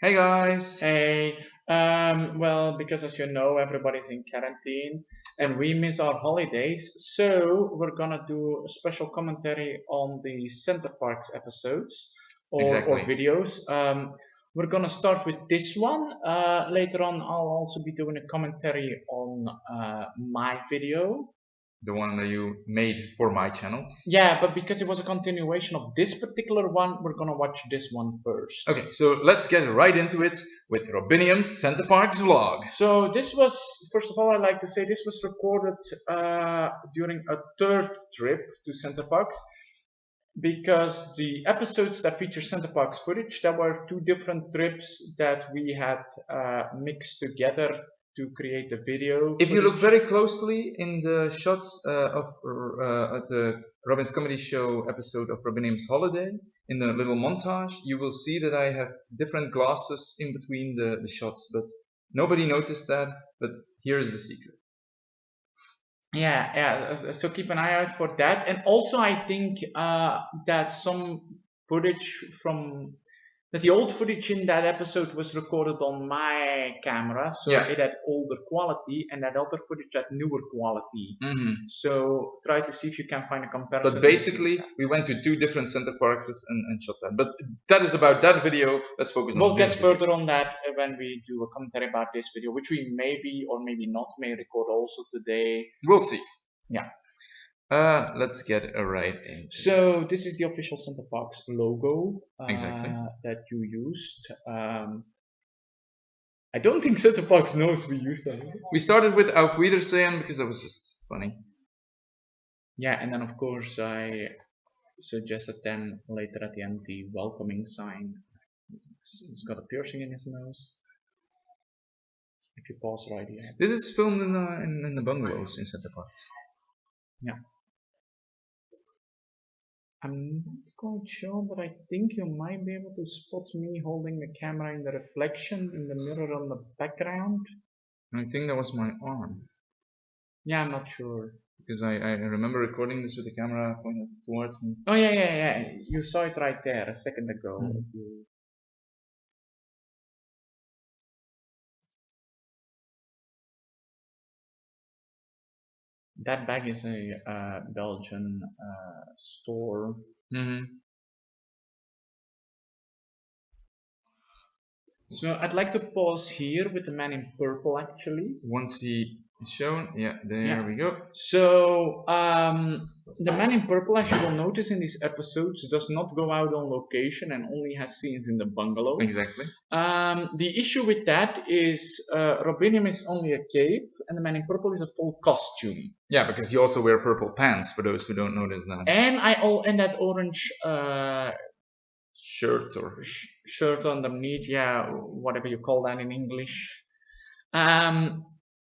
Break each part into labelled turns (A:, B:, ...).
A: Hey guys!
B: Hey, well, because as you know, everybody's in quarantine and
A: Yep,
B: we miss our holidays, so we're gonna do a special commentary on the Center Parks episodes or
A: exactly.
B: videos. We're gonna start with this one. Later on, I'll also be doing a commentary on my video.
A: The one that you made for my channel.
B: Yeah, but because it was a continuation of this particular one, we're gonna watch this one first.
A: Okay, so let's get right into it with Robinium's Center Parcs vlog.
B: So this was, first of all, I'd like to say this was recorded during a third trip to Center Parcs because the episodes that feature Center Parcs footage, there were two different trips that we had mixed together to create a video.
A: If you look
B: footage.
A: very closely in the shots of the Robin's Comedy Show episode of Robinium's Holiday, in the little montage, you will see that I have different glasses in between the shots, but nobody noticed that, but here is the secret.
B: Yeah. So keep an eye out for that. And also, I think that some footage from that the old footage in that episode was recorded on my camera, so
A: Yeah.
B: it had older quality, and that other footage had newer quality.
A: Mm-hmm.
B: So try to see if you can find a comparison.
A: But basically, we went to two different Center Parcs and shot that. But that is about that video. Let's focus
B: We'll
A: on
B: get
A: this video.
B: further on that when we do a commentary about this video, which we maybe or maybe not may record also today.
A: We'll see.
B: Yeah.
A: Let's get right into.
B: So this is the official Center Parcs logo
A: Exactly.
B: that you used. I don't think Center Parcs knows we used that.
A: We started with Auf Wiedersehen because that was just funny.
B: Yeah, and then of course I suggested them later at the end the welcoming sign. He's got a piercing in his nose. If you pause right here.
A: This is filmed in the bungalows in Center Parcs.
B: Yeah. I'm not quite sure, but I think you might be able to spot me holding the camera in the reflection in the mirror on the background.
A: I think that was my arm.
B: Yeah, I'm not sure.
A: Because I remember recording this with the camera pointed towards me.
B: Oh yeah. You saw it right there a second ago.
A: Mm-hmm.
B: That bag is a Belgian store.
A: Mm-hmm.
B: So I'd like to pause here with the man in purple actually.
A: Once he is shown, yeah, there we go.
B: So the man in purple, as you will notice in these episodes, does not go out on location and only has scenes in the bungalow.
A: Exactly.
B: The issue with that is Robinium is only a cape and the man in purple is a full costume.
A: Yeah, because you also wear purple pants for those who don't notice that.
B: And that orange
A: shirt or
B: shirt underneath, yeah, whatever you call that in English.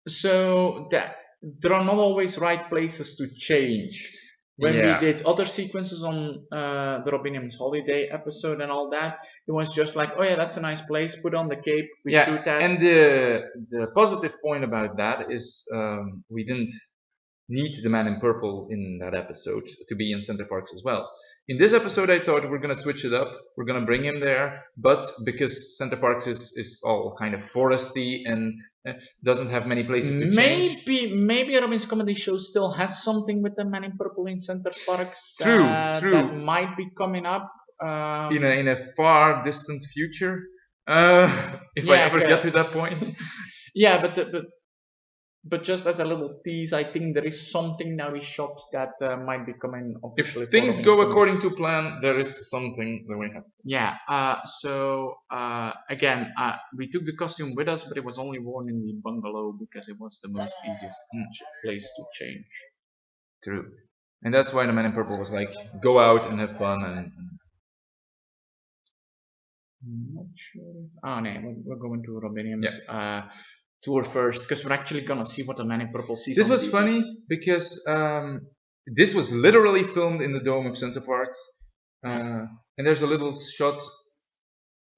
B: So that there are not always right places to change. When we did other sequences on the Robinium's Holiday episode and all that, it was just like, oh yeah, that's a nice place. Put on the cape, we shoot that.
A: And the positive point about that is we didn't need the man in purple in that episode to be in Center Parcs as well. In this episode, I thought we're gonna switch it up. We're gonna bring him there, but because Center Parcs is all kind of foresty and doesn't have many places to change.
B: Maybe Robin's Comedy Show still has something with the man in purple in Center Parcs.
A: True.
B: That might be coming up
A: in a far distant future. If I ever get to that point.
B: Yeah, but just as a little tease, I think there is something now in shops that might be coming officially.
A: If things go according to plan, there is something that we have.
B: Yeah. So again, we took the costume with us, but it was only worn in the bungalow because it was the most easiest place to change.
A: True. And that's why the man in purple was like, go out and have fun and
B: I'm not sure. Oh no, we're going to Robinium's tour first because we're actually gonna see what the man in purple sees.
A: This was funny because this was literally filmed in the dome of Center Parcs, and there's a little shot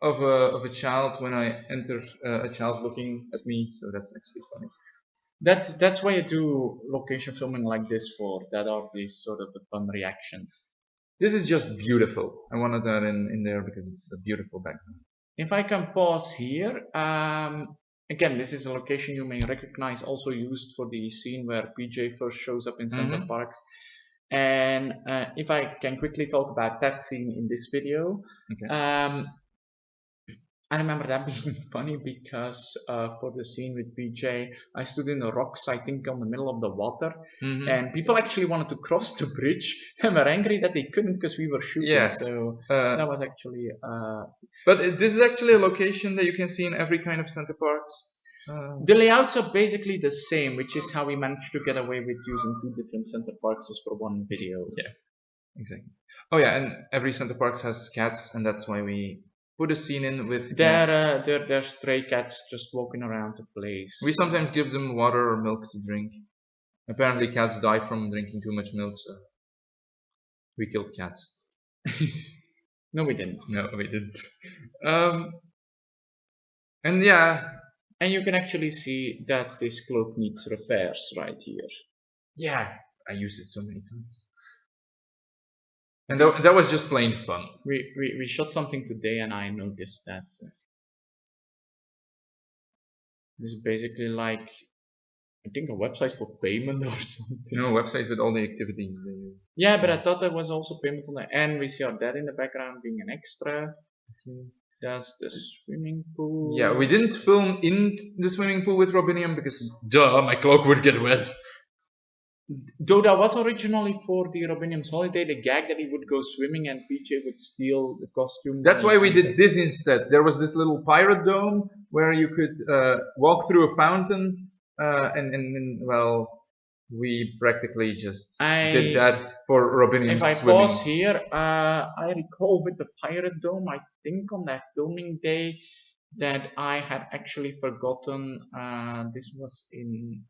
A: of a child when I enter, a child looking at me, so that's actually funny.
B: That's why you do location filming like this for. That are these sort of the fun reactions.
A: This is just beautiful. I wanted that in there because it's a beautiful background.
B: if I can pause here, again, this is a location you may recognize, also used for the scene where PJ first shows up in Center Parcs. And if I can quickly talk about that scene in this video, I remember that being funny because for the scene with PJ, I stood in the rocks, I think, on the middle of the water, and people actually wanted to cross the bridge and were angry that they couldn't because we were shooting.
A: Yeah.
B: So that was actually.
A: But this is actually a location that you can see in every kind of Center Parcs.
B: The layouts are basically the same, which is how we managed to get away with using 2 different Center Parcs for one video.
A: Yeah, exactly. Oh yeah, and every Center Parcs has cats, and that's why we put a scene in with cats.
B: They're stray cats just walking around the place.
A: We sometimes give them water or milk to drink. Apparently cats die from drinking too much milk, so we killed cats.
B: No, we didn't.
A: No, we didn't. And yeah.
B: And you can actually see that this cloak needs repairs right here.
A: Yeah, I used it so many times. And that was just plain fun.
B: We shot something today and I noticed that. This is basically like, I think, a website for payment or something.
A: You know, a website with all the activities.
B: Yeah, but I thought there was also payment on the end. We see our dad in the background being an extra. Okay. That's the swimming pool.
A: Yeah, we didn't film in the swimming pool with Robinium because, duh, my cloak would get wet.
B: Though that was originally for the Robinium's holiday, the gag that he would go swimming and PJ would steal the costume.
A: That's why we did this instead. There was this little pirate dome where you could walk through a fountain, and well, we practically just did that for Robinium's
B: swimming. If I
A: swimming.
B: pause here, I recall with the pirate dome, I think on that filming day that I had actually forgotten, this was in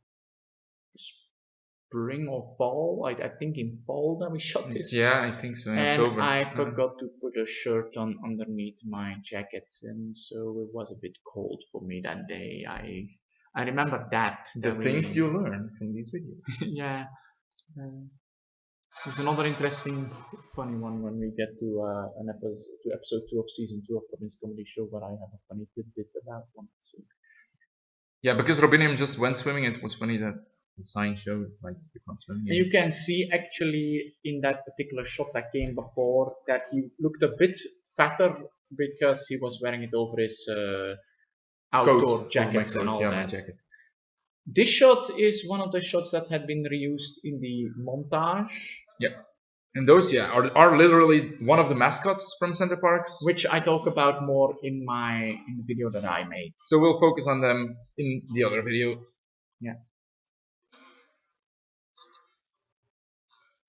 B: spring or fall. I think in fall that we shot this.
A: Yeah, I think so. In
B: and
A: October.
B: I forgot to put a shirt on underneath my jacket, and so it was a bit cold for me that day. I remember that.
A: The things you learn from these videos.
B: Yeah. There's another interesting, funny one when we get to episode 2 of season 2 of Robin's Comedy Show, where I have a funny tidbit about one scene.
A: Yeah, because Robinium just went swimming. It was funny that the sign showed like you can't swim.
B: And you can see actually in that particular shot that came before that he looked a bit fatter because he was wearing it over his outdoor jacket and all that.
A: Jacket.
B: This shot is one of the shots that had been reused in the montage.
A: Yeah. And those, are literally one of the mascots from Center Parcs,
B: which I talk about more in the video that I made.
A: So we'll focus on them in the other video.
B: Yeah.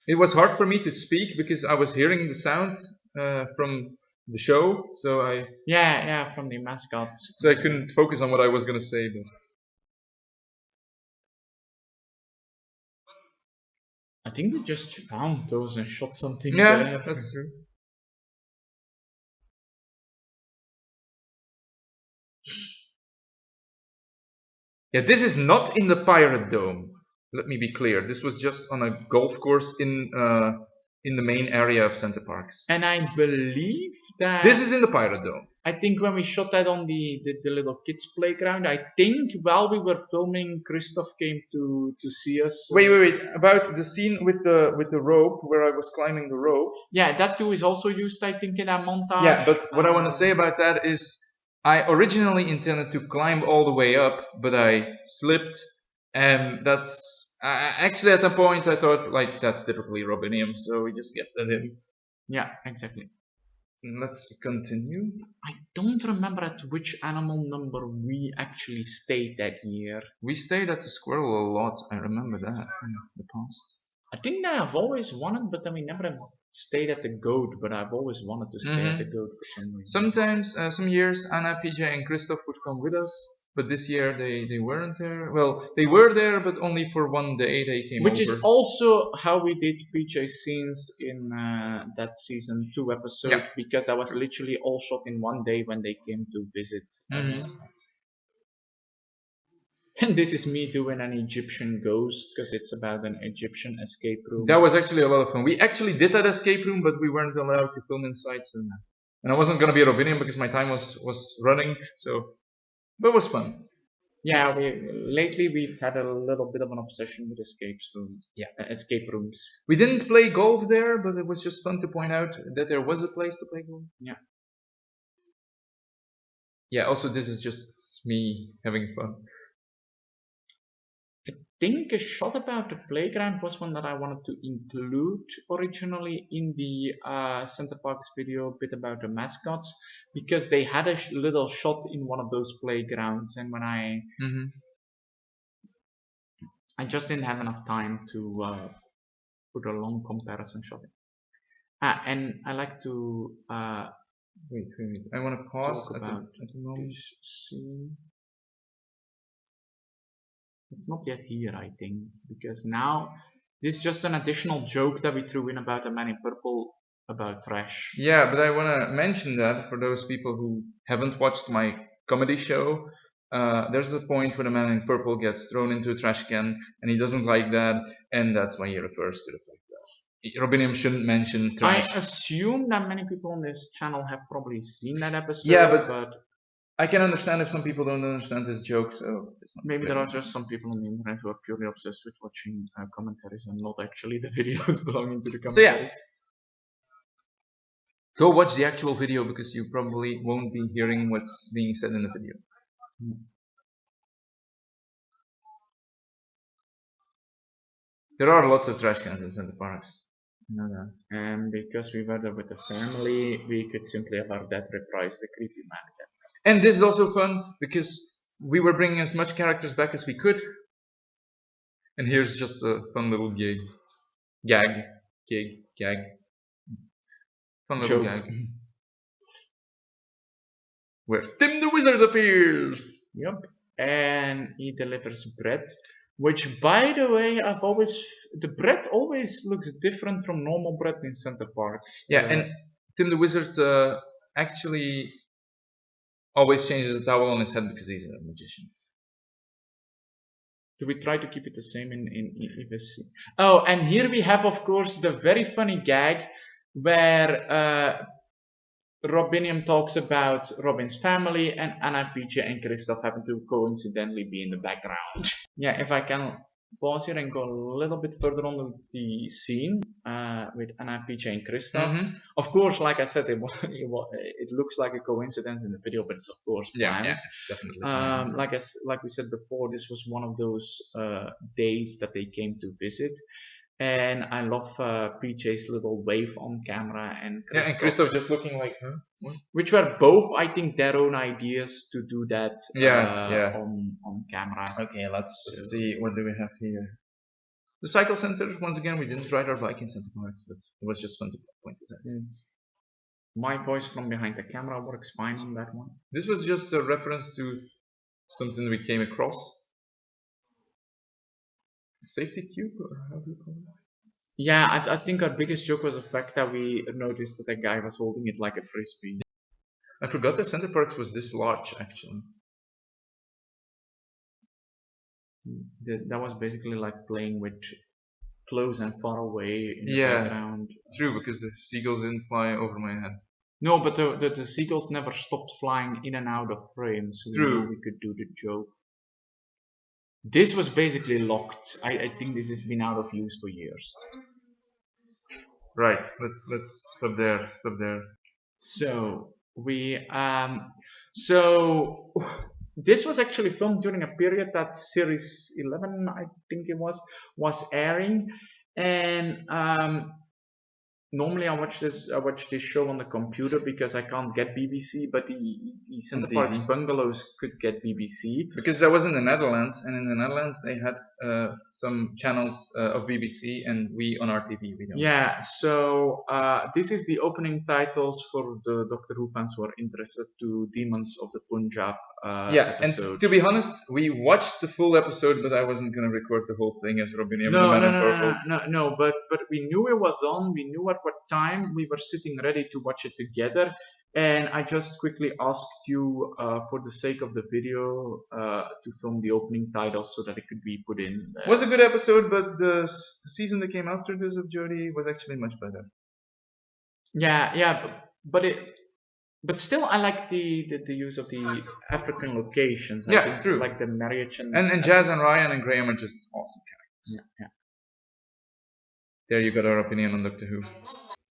A: It was hard for me to speak because I was hearing the sounds from the show, so I
B: from the mascots.
A: So I couldn't focus on what I was gonna say. But
B: I think we just found those and shot something.
A: Yeah, that's true. Yeah, this is not in the Pirate Dome. Let me be clear. This was just on a golf course in the main area of Center Parcs.
B: And I believe that
A: this is in the Pirate Dome.
B: I think when we shot that on the little kids playground, I think while we were filming, Christoph came to see us.
A: Wait! About the scene with the rope, where I was climbing the rope.
B: Yeah, that too is also used, I think, in that montage.
A: Yeah, but what I want to say about that is, I originally intended to climb all the way up, but I slipped, and that's actually at that point I thought like that's typically Robinium, so we just get that in.
B: Yeah, exactly.
A: Let's continue.
B: I don't remember at which animal number we actually stayed that year.
A: We stayed at the squirrel a lot. I remember that in the past.
B: I think that I've always wanted, but then we never stayed at the goat. But I've always wanted to stay at the goat for some reason.
A: Sometimes, some years, Anna, PJ, and Christoph would come with us. But this year they weren't there. Well, they were there, but only for one day. They came
B: Which
A: over.
B: is also how we did PJ scenes in that season 2 episode, because that was literally all shot in one day when they came to visit. And this is me doing an Egyptian ghost, because it's about an Egyptian escape room.
A: That was actually a lot of fun. We actually did that escape room, but we weren't allowed to film inside, so And I wasn't gonna be a Robinium because my time was running. So, but it was fun.
B: Yeah, lately we've had a little bit of an obsession with escape rooms.
A: We didn't play golf there, but it was just fun to point out that there was a place to play golf.
B: Yeah.
A: Yeah. Also, this is just me having fun.
B: I think a shot about the playground was one that I wanted to include originally in the Center Parcs video, a bit about the mascots, because they had a little shot in one of those playgrounds, and when I just didn't have enough time to put a long comparison shot in. And I like to
A: wait. I want to pause
B: talk about this scene. It's not yet here, I think, because now this is just an additional joke that we threw in about the man in purple about trash.
A: Yeah, but I want to mention that for those people who haven't watched my comedy show, there's a point where the man in purple gets thrown into a trash can, and he doesn't like that, and that's why he refers to the fact that Robinium shouldn't mention trash.
B: I assume that many people on this channel have probably seen that episode.
A: Yeah, but I can understand if some people don't understand this joke, so
B: maybe there are just some people on the internet who are purely obsessed with watching commentaries and not actually the videos belonging to the commentaries.
A: So yeah, go watch the actual video because you probably won't be hearing what's being said in the video. There are lots of trash cans in Center Parcs.
B: No, no. And because we were there with the family, we could simply have our dad reprise the creepy man again.
A: And this is also fun because we were bringing as much characters back as we could. And here's just a fun little gag. Fun little gag. Where Tim the Wizard appears.
B: Yep. And he delivers bread. Which, by the way, the bread always looks different from normal bread in Center Parcs.
A: Yeah, and Tim the Wizard actually always changes the towel on his head because he's a magician.
B: Do we try to keep it the same in EVC? Oh, and here we have, of course, the very funny gag where Robinium talks about Robin's family, and Anna, PJ, and Christoph happen to coincidentally be in the background. Yeah, if I can pause here and go a little bit further on the scene with Anna, PJ, and Christoph. Of course, like I said, it looks like a coincidence in the video, but it's of course planned.
A: Yeah, it's definitely
B: like we said before, this was one of those days that they came to visit. And I love PJ's little wave on camera and
A: Christoph just looking like,
B: which were both, I think, their own ideas to do that on camera.
A: Okay, let's see, what do we have here? The cycle center, once again, we didn't ride our bike in Center Parcs, but it was just fun to point this out.
B: My voice from behind the camera works fine on that one.
A: This was just a reference to something we came across. Safety tube, or how do you call it?
B: Yeah, I think our biggest joke was the fact that we noticed that the guy was holding it like a frisbee.
A: I forgot that Center Parcs was this large, actually.
B: That was basically like playing with close and far away in the background.
A: True, because the seagulls didn't fly over my head.
B: No, but the seagulls never stopped flying in and out of frame, so we knew we could do the joke. This was basically locked. I think this has been out of use for years.
A: Right. Let's stop there.
B: So this was actually filmed during a period that Series 11, I think it was airing, and normally I watch this show on the computer because I can't get BBC, but the Center Parcs bungalows could get BBC.
A: Because that was in the Netherlands, and in the Netherlands they had some channels of BBC, and we on our TV we don't.
B: Yeah, so this is the opening titles for the Doctor Who fans who are interested to Demons of the Punjab episode.
A: And to be honest, we watched the full episode, but I wasn't going to record the whole thing as Robinium.
B: No, but we knew it was on, we knew at what time, we were sitting ready to watch it together, and I just quickly asked you, for the sake of the video, to film the opening titles so that it could be put in there.
A: It was a good episode, but the season that came after this of Jodie was actually much better.
B: Yeah, but But still, I like the use of the African locations.
A: Yeah,
B: I think
A: true.
B: like the marriage
A: And Jazz and Ryan and Graham are just awesome characters.
B: yeah.
A: There you got our opinion on Doctor Who.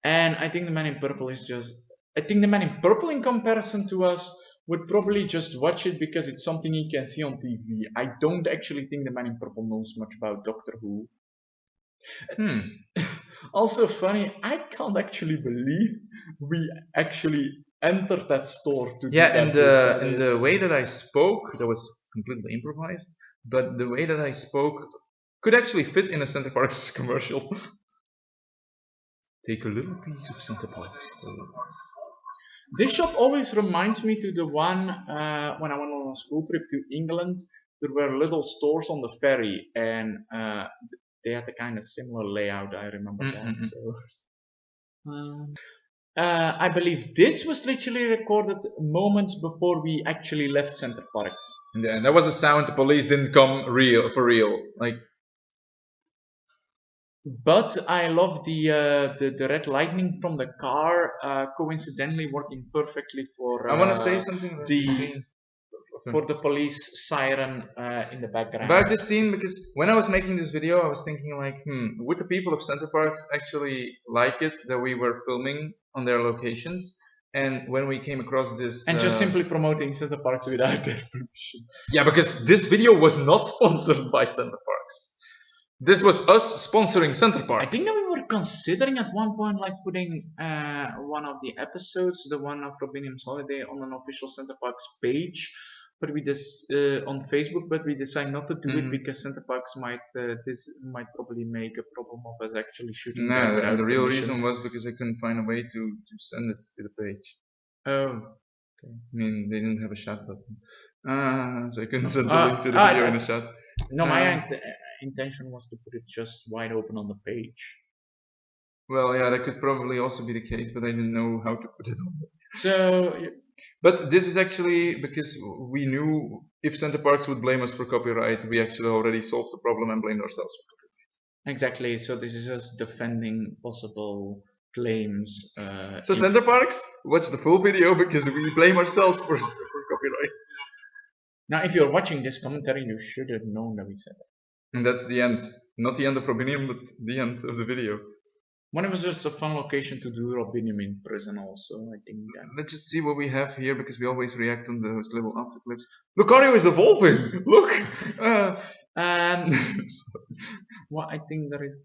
B: And I think the Man in Purple is just. I think the Man in Purple, in comparison to us, would probably just watch it because it's something he can see on TV. I don't actually think the Man in Purple knows much about Doctor Who. Also funny, I can't actually believe we actually entered that store to
A: Yeah,
B: do that.
A: and the way that I spoke, that was completely improvised, but the way that I spoke could actually fit in a Center Parcs commercial. Take a little piece of Center Parcs.
B: This shop always reminds me to the one when I went on a school trip to England. There were little stores on the ferry, and they had a kind of similar layout. I remember that. So, I believe this was literally recorded moments before we actually left Center Parcs.
A: Yeah, and that was a sound the police didn't come for real. Like,
B: but I love the red lightning from the car, coincidentally working perfectly for.
A: I want to say something about the scene.
B: For the police siren in the background.
A: About this scene, because when I was making this video, I was thinking like, would the people of Center Parcs actually like it that we were filming on their locations? And when we came across this,
B: and just simply promoting Center Parcs without their permission.
A: Yeah, because this video was not sponsored by Center Parcs. This was us sponsoring Center Parcs.
B: I think that we were considering at one point like putting one of the episodes, the one of Robinium's Holiday, on an official Center Parcs page, but we just on Facebook. But we decided not to do it because Center Parcs might probably make a problem of us actually shooting.
A: No, the real reason was because I couldn't find a way to send it to the page.
B: Oh,
A: okay. I mean, they didn't have a chat button, so I couldn't send the link to the video in a chat.
B: No, my intention was to put it just wide open on the page.
A: Well, yeah, that could probably also be the case, but I didn't know how to put it on there.
B: So,
A: but this is actually because we knew if Center Parcs would blame us for copyright, we actually already solved the problem and blamed ourselves for copyright.
B: Exactly. So this is us defending possible claims.
A: So Center Parcs, watch the full video because we blame ourselves for copyright.
B: Now, if you're watching this commentary, you should have known that we said that.
A: And that's the end. Not the end of Robinium, but the end of the video.
B: One of us just a fun location to do Robinium in prison also, I think.
A: Let's just see what we have here, because we always react on those little after clips. Lucario is evolving! Look!
B: Well, I think there is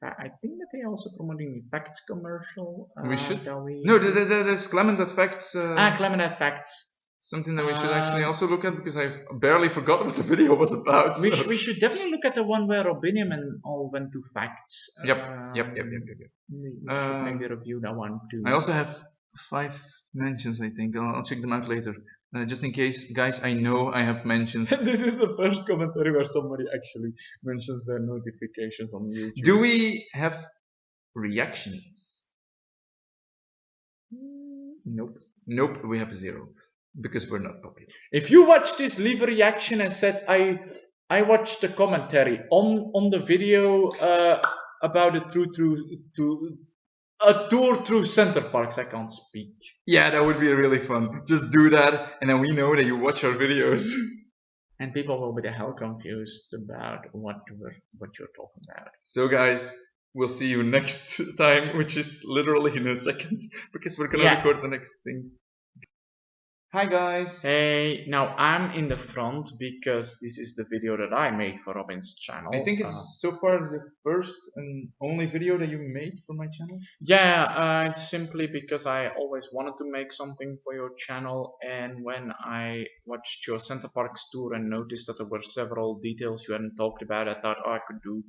B: I think that they are also promoting the Facts commercial.
A: We should. No, there's Clement at Facts.
B: Clement at Facts.
A: Something that we should actually also look at, because I barely forgot what the video was about.
B: So. We should definitely look at the one where Robinium and all went to Facts.
A: Yep.
B: We should maybe review that one too.
A: I also have 5 mentions, I think. I'll check them out later. Just in case, guys, I know I have mentions.
B: This is the first commentary where somebody actually mentions their notifications on YouTube.
A: Do we have reactions? Nope. Nope, we have 0. Because we're not popular.
B: If you watch this, leave a reaction and said, I watched the commentary on the video about a tour through Center Parcs. I can't speak.
A: Yeah, that would be really fun. Just do that, and then we know that you watch our videos.
B: And people will be the hell confused about what you're talking about.
A: So guys, we'll see you next time, which is literally in a second, because we're gonna record the next thing. Hi guys!
B: Hey, now I'm in the front because this is the video that I made for Robin's channel.
A: I think it's so far the first and only video that you made for my channel?
B: Yeah, simply because I always wanted to make something for your channel, and when I watched your Center Parcs tour and noticed that there were several details you hadn't talked about, I thought, I could do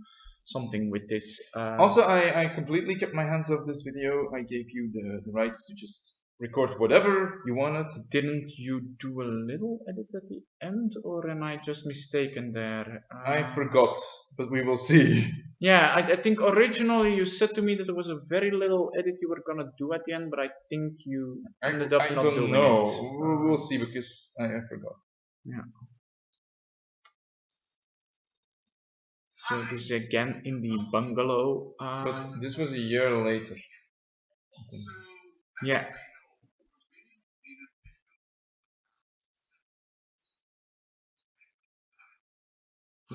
B: something with this.
A: Also, I completely kept my hands off this video. I gave you the rights to just record whatever you wanted.
B: Didn't you do a little edit at the end, or am I just mistaken there?
A: I forgot, but we will see.
B: Yeah, I think originally you said to me that there was a very little edit you were gonna do at the end, but I think you ended up not doing it. I don't know.
A: We'll see, because I forgot.
B: Yeah. So this is again in the bungalow.
A: But this was a year later.
B: Yeah.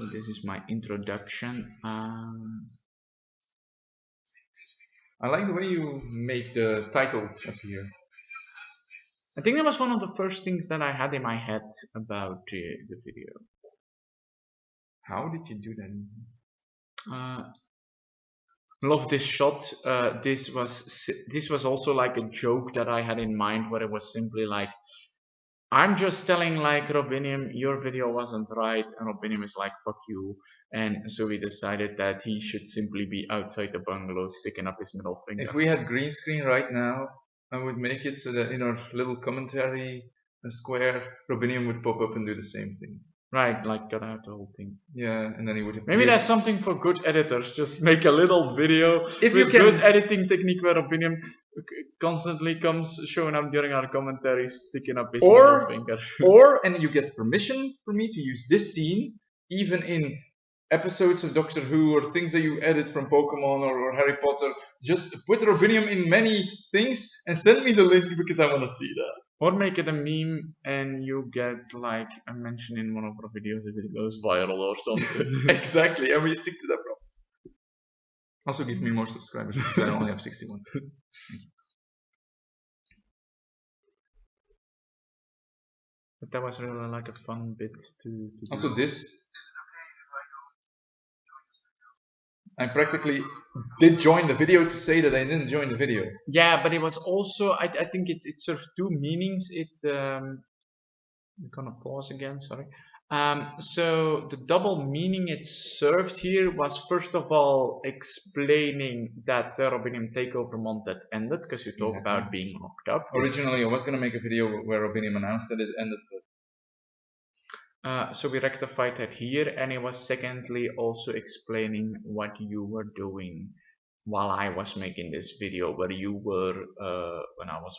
B: So this is my introduction.
A: I like the way you make the title appear.
B: I think that was one of the first things that I had in my head about the video.
A: How did you do that?
B: Love this shot. This was also like a joke that I had in mind, where it was simply like, I'm just telling like Robinium, your video wasn't right, and Robinium is like, fuck you. And so we decided that he should simply be outside the bungalow sticking up his middle finger.
A: If we had green screen right now, I would make it so that in our little commentary square, Robinium would pop up and do the same thing.
B: Right, like cut out the whole thing.
A: Yeah, and then he would appear.
B: Maybe that's something for good editors. Just make a little video
A: If you
B: with
A: can-
B: good editing technique where Robinium constantly comes showing up during our commentaries, sticking up his middle finger.
A: And you get permission for me to use this scene, even in episodes of Doctor Who or things that you edit from Pokemon or Harry Potter. Just put Robinium in many things and send me the link because I want to see that.
B: Or make it a meme and you get like a mention in one of our videos if it goes viral or something.
A: Exactly, and we stick to that promise. Also give me more subscribers because I only have 61.
B: But that was really like a fun bit to do.
A: Also this, I practically did join the video to say that I didn't join the video.
B: Yeah, but it was also, I think it serves two meanings. I'm gonna pause again, sorry. So the double meaning it served here was, first of all, explaining that Robinium Takeover month had ended, because you talk about being locked up.
A: Originally I was gonna make a video where Robinium announced that it ended,
B: so we rectified that here, and it was secondly also explaining what you were doing while I was making this video, where you were when I was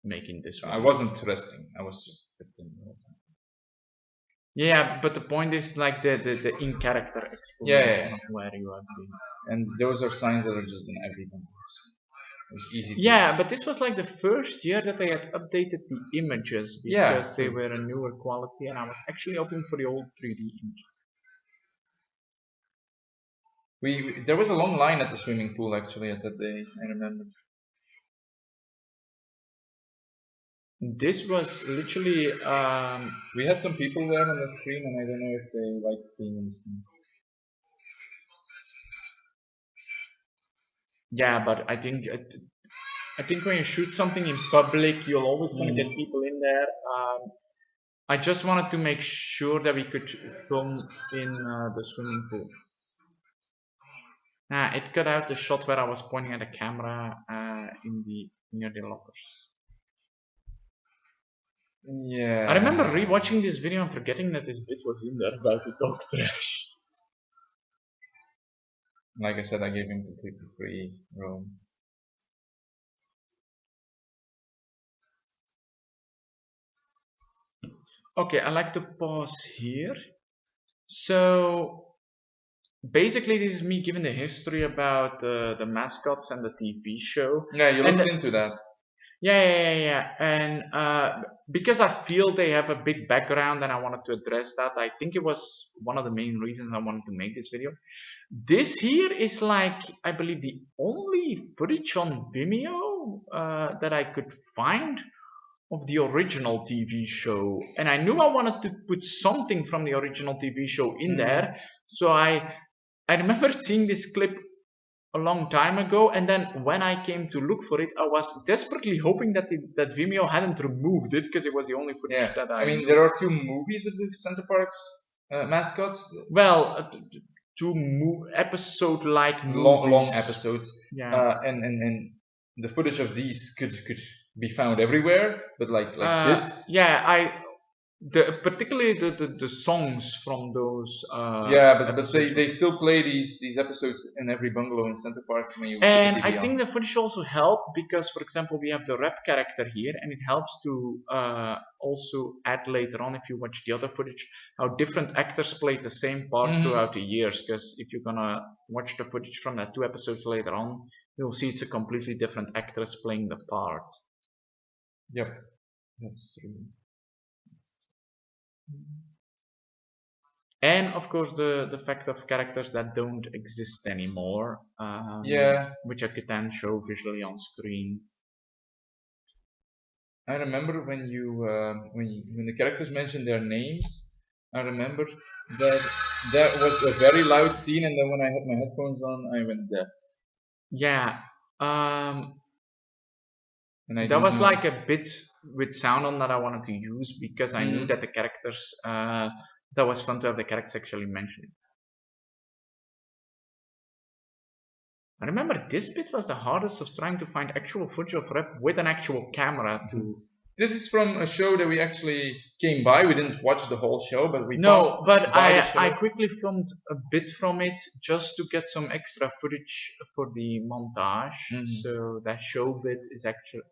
B: making this video.
A: I wasn't resting, I was just sitting all the time.
B: Yeah, but the point is like the in-character explanation of where you have been.
A: And those are signs that are just in every video. It's easy to...
B: Yeah, but this was like the first year that they had updated the images, because they were a newer quality, and I was actually hoping for the old 3D image.
A: There was a long line at the swimming pool actually at that day, I remember.
B: This was literally
A: we had some people there on the screen, and I don't know if they liked being on the screen.
B: Yeah, but I think when you shoot something in public, you'll always want to get people in there. I just wanted to make sure that we could film in the swimming pool. It cut out the shot where I was pointing at the camera near the lockers.
A: Yeah.
B: I remember rewatching this video and forgetting that this bit was in there about the dog trash.
A: Like I said, I gave him completely free roam.
B: Okay, I like to pause here. So basically this is me giving the history about the mascots and the TV show.
A: Yeah, you looked into that.
B: Yeah. And because I feel they have a big background and I wanted to address that, I think it was one of the main reasons I wanted to make this video. This here is like, I believe, the only footage on Vimeo that I could find of the original TV show. And I knew I wanted to put something from the original TV show in there. So I remember seeing this clip a long time ago, and then when I came to look for it, I was desperately hoping that Vimeo hadn't removed it, because it was the only footage that I
A: mean, there are 2 movies of the Center Parcs mascots.
B: Well, 2 episode-like
A: long episodes.
B: Yeah.
A: And the footage of these could be found everywhere, but like this.
B: Yeah, particularly the songs from those.
A: But they still play these episodes in every bungalow in Center Parcs when you.
B: And I think the footage also helped because, for example, we have the rap character here, and it helps to also add later on, if you watch the other footage, how different actors played the same part throughout the years. Because if you're gonna watch the footage from that 2 episodes later on, you'll see it's a completely different actress playing the part.
A: Yep, that's true.
B: And of course the fact of characters that don't exist anymore, which I could then show visually on screen.
A: I remember when when the characters mentioned their names, I remember that that was a very loud scene, and then when I had my headphones on, I went deaf.
B: Yeah.
A: And I
B: That was
A: know.
B: like a bit with sound on that I wanted to use because I knew that the characters, that was fun to have the characters actually mentioned. I remember this bit was the hardest of trying to find actual footage of Rep with an actual camera to.
A: This is from a show that we actually came by. We didn't watch the whole show, but we
B: No,
A: passed
B: but
A: by the show.
B: I quickly filmed a bit from it just to get some extra footage for the montage. So that show bit is actually.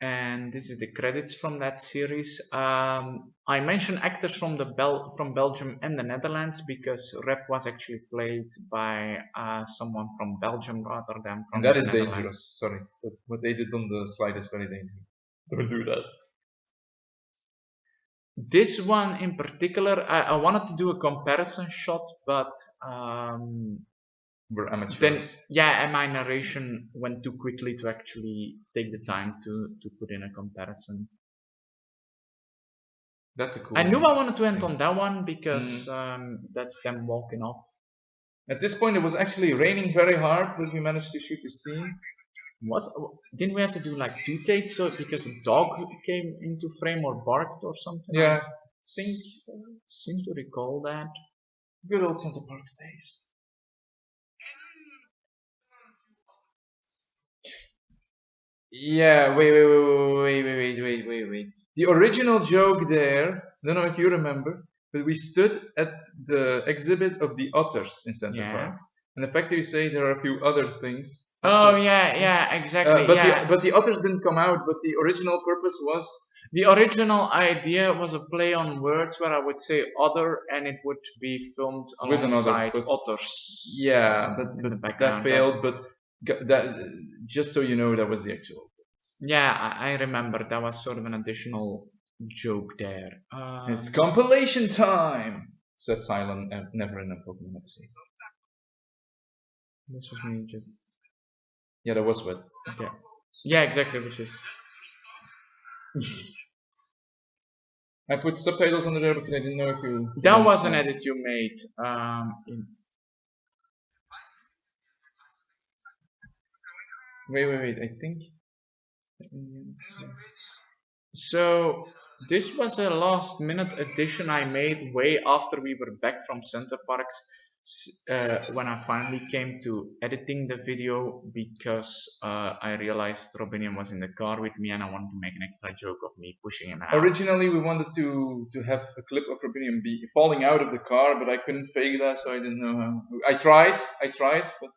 B: And this is the credits from that series. I mentioned actors from from Belgium and the Netherlands because Rep was actually played by someone from Belgium rather than from
A: And that
B: the
A: is
B: Netherlands.
A: dangerous. Sorry, but what they did on the slide is very dangerous. Don't do that.
B: This one in particular, I wanted to do a comparison shot, but
A: we're amateurs.
B: Then yeah, and my narration went too quickly to actually take the time to put in a comparison.
A: That's a cool.
B: I knew I wanted to end on that one because that's them walking off.
A: At this point, it was actually raining very hard, but we managed to shoot the scene.
B: What didn't we have to do like 2 takes so because a dog came into frame or barked or something?
A: Yeah,
B: I seem to recall that.
A: Good old Center Parcs days. Yeah, wait. The original joke there, I don't know if you remember, but we stood at the exhibit of the otters in Center Parcs. And the fact that you say there are a few other things.
B: Oh yeah, exactly.
A: But the otters didn't come out, but the original purpose was.
B: The original idea was a play on words where I would say other and it would be filmed alongside otters.
A: Yeah, but that failed, but that, just so you know, that was the actual.
B: Yeah, I remember that was sort of an additional joke there.
A: It's compilation time, said Silent, never in a Pokemon episode.
B: This was me just.
A: Yeah, that was what.
B: Okay. Yeah, exactly, which is.
A: I put subtitles under there because I didn't know if you.
B: That was an edit you made.
A: Wait. I think.
B: So this was a last minute addition I made way after we were back from Center Parcs, when I finally came to editing the video because I realized Robinian was in the car with me and I wanted to make an extra joke of me pushing him out.
A: Originally we wanted to have a clip of Robinian falling out of the car, but I couldn't fake that, so I didn't know how. I tried, but.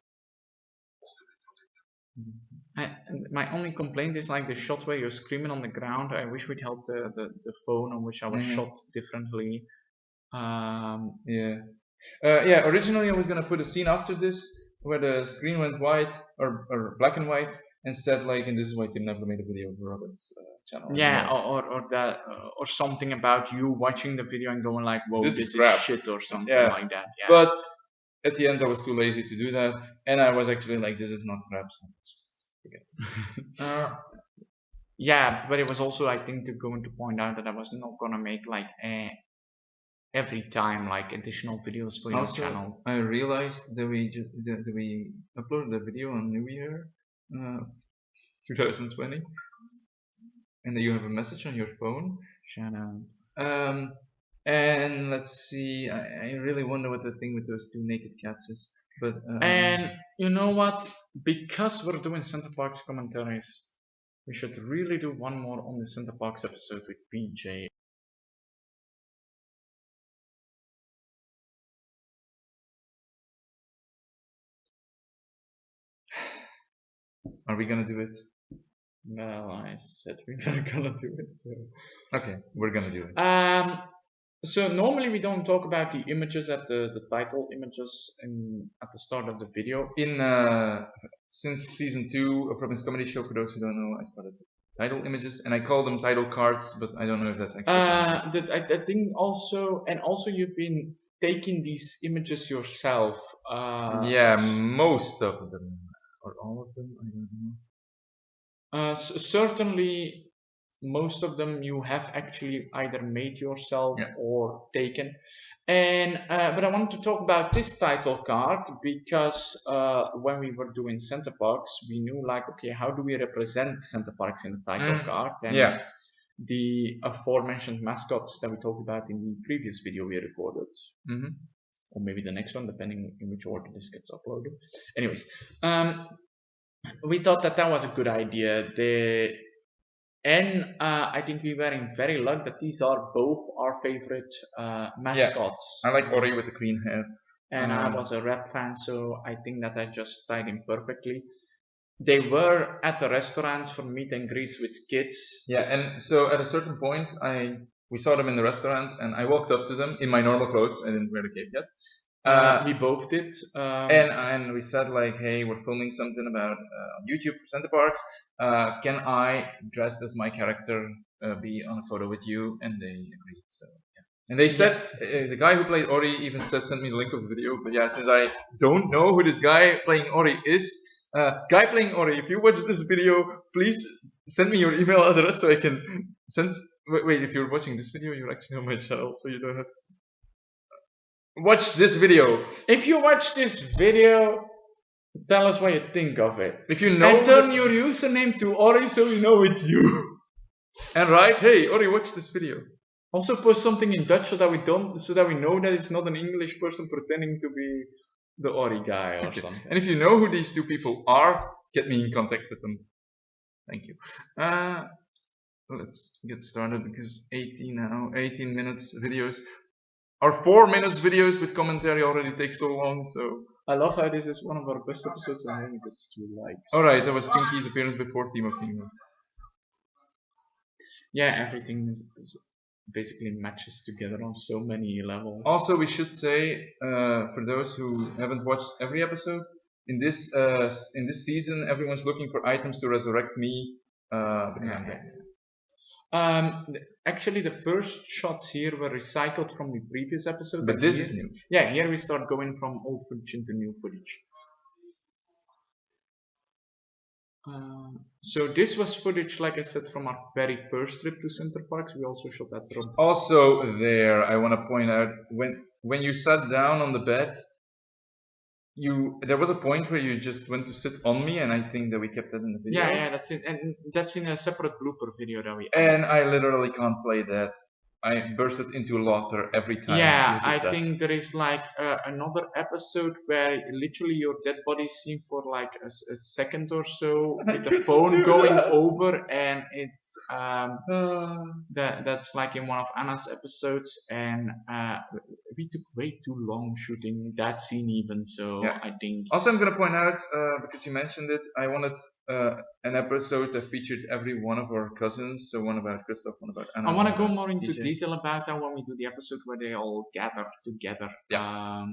B: My only complaint is like the shot where you're screaming on the ground. I wish we'd held the phone on which I was shot differently.
A: Originally I was gonna put a scene after this where the screen went white or black and white and said like, and this is why Tim never made a video of Robin's channel.
B: Yeah, or that or something about you watching the video and going like, whoa, this is shit or something like that. Yeah.
A: But at the end I was too lazy to do that, and I was actually like, this is not crap, so let's just forget.
B: Yeah, but it was also, I think, going to point out that I was not gonna make like every time like additional videos for your channel.
A: I realized that we uploaded the video on New Year 2020, and that you have a message on your phone.
B: Shout out.
A: And let's see, I really wonder what the thing with those 2 naked cats is. But
B: and you know what? Because we're doing Center Parcs commentaries, we should really do one more on the Center Parcs episode with PJ.
A: Are we gonna do it?
B: Well, I said we were gonna do it, so.
A: Okay, we're gonna do it.
B: So normally we don't talk about the images at the title images at the start of the video.
A: Since season 2 of Robin's Comedy Show, for those who don't know, I started title images, and I call them title cards, but I don't know if that's actually.
B: I think also, and also you've been taking these images yourself.
A: Yeah, most of them or all of them. I don't know.
B: Certainly, most of them you have actually either made yourself or taken. And but I want to talk about this title card because when we were doing Center Parcs, we knew like, okay, how do we represent Center Parcs in the title card? And the aforementioned mascots that we talked about in the previous video we recorded, or maybe the next one, depending in which order this gets uploaded. Anyways, we thought that was a good idea. And I think we were in very luck that these are both our favorite mascots.
A: I like Ori with the green hair.
B: And I was a rap fan, so I think that I just tied in perfectly. They were at the restaurants for meet and greets with kids.
A: Yeah, and so at a certain point, we saw them in the restaurant, and I walked up to them in my normal clothes. I didn't wear the cape yet.
B: We both did.
A: And we said like, hey, we're filming something about YouTube for Center Parcs. Can I, dressed as my character, be on a photo with you? And they agreed. So yeah. And they said the guy who played Ori even sent me the link of the video. But yeah, since I don't know who this guy playing Ori is, guy playing Ori, if you watch this video, please send me your email address so I can send. Wait, if you're watching this video, you're actually on my channel, so you don't have to watch this video.
B: If you watch this video, tell us what you think of it.
A: If you know,
B: and turn your username to Ori so we know it's you.
A: And write, hey, Ori, watch this video.
B: Also post something in Dutch so that we know that it's not an English person pretending to be the Ori guy or something.
A: And if you know who these two people are, get me in contact with them. Thank you. Let's get started because 18 minutes videos. Our 4 minutes videos with commentary already take so long, so.
B: I love how this is one of our best episodes and only gets 2 likes.
A: Alright, that was Pinky's appearance before Team of Team.
B: Yeah, everything is basically matches together on so many levels.
A: Also, we should say, for those who haven't watched every episode, in this season, everyone's looking for items to resurrect me because I'm dead.
B: Actually, the first shots here were recycled from the previous episode.
A: But this is new.
B: Yeah, here we start going from old footage into new footage. So this was footage, like I said, from our very first trip to Center Parcs. We also shot that room.
A: Also there, I want to point out, when you sat down on the bed, there was a point where you just went to sit on me, and I think that we kept that in the video.
B: Yeah, that's it, and that's in a separate blooper video that we.
A: And I literally can't play that. I bursted into laughter every time.
B: Yeah, I think there is like another episode where literally your dead body is seen for like a second or so with the phone going over, and it's that's like in one of Anna's episodes, and we took way too long shooting that scene even. So yeah. I think.
A: Also, I'm gonna point out because you mentioned it, I wanted an episode that featured every one of our cousins. So one about Christoph, one about Anna.
B: I want to go more into detail about that when we do the episode where they all gather together.
A: Yeah.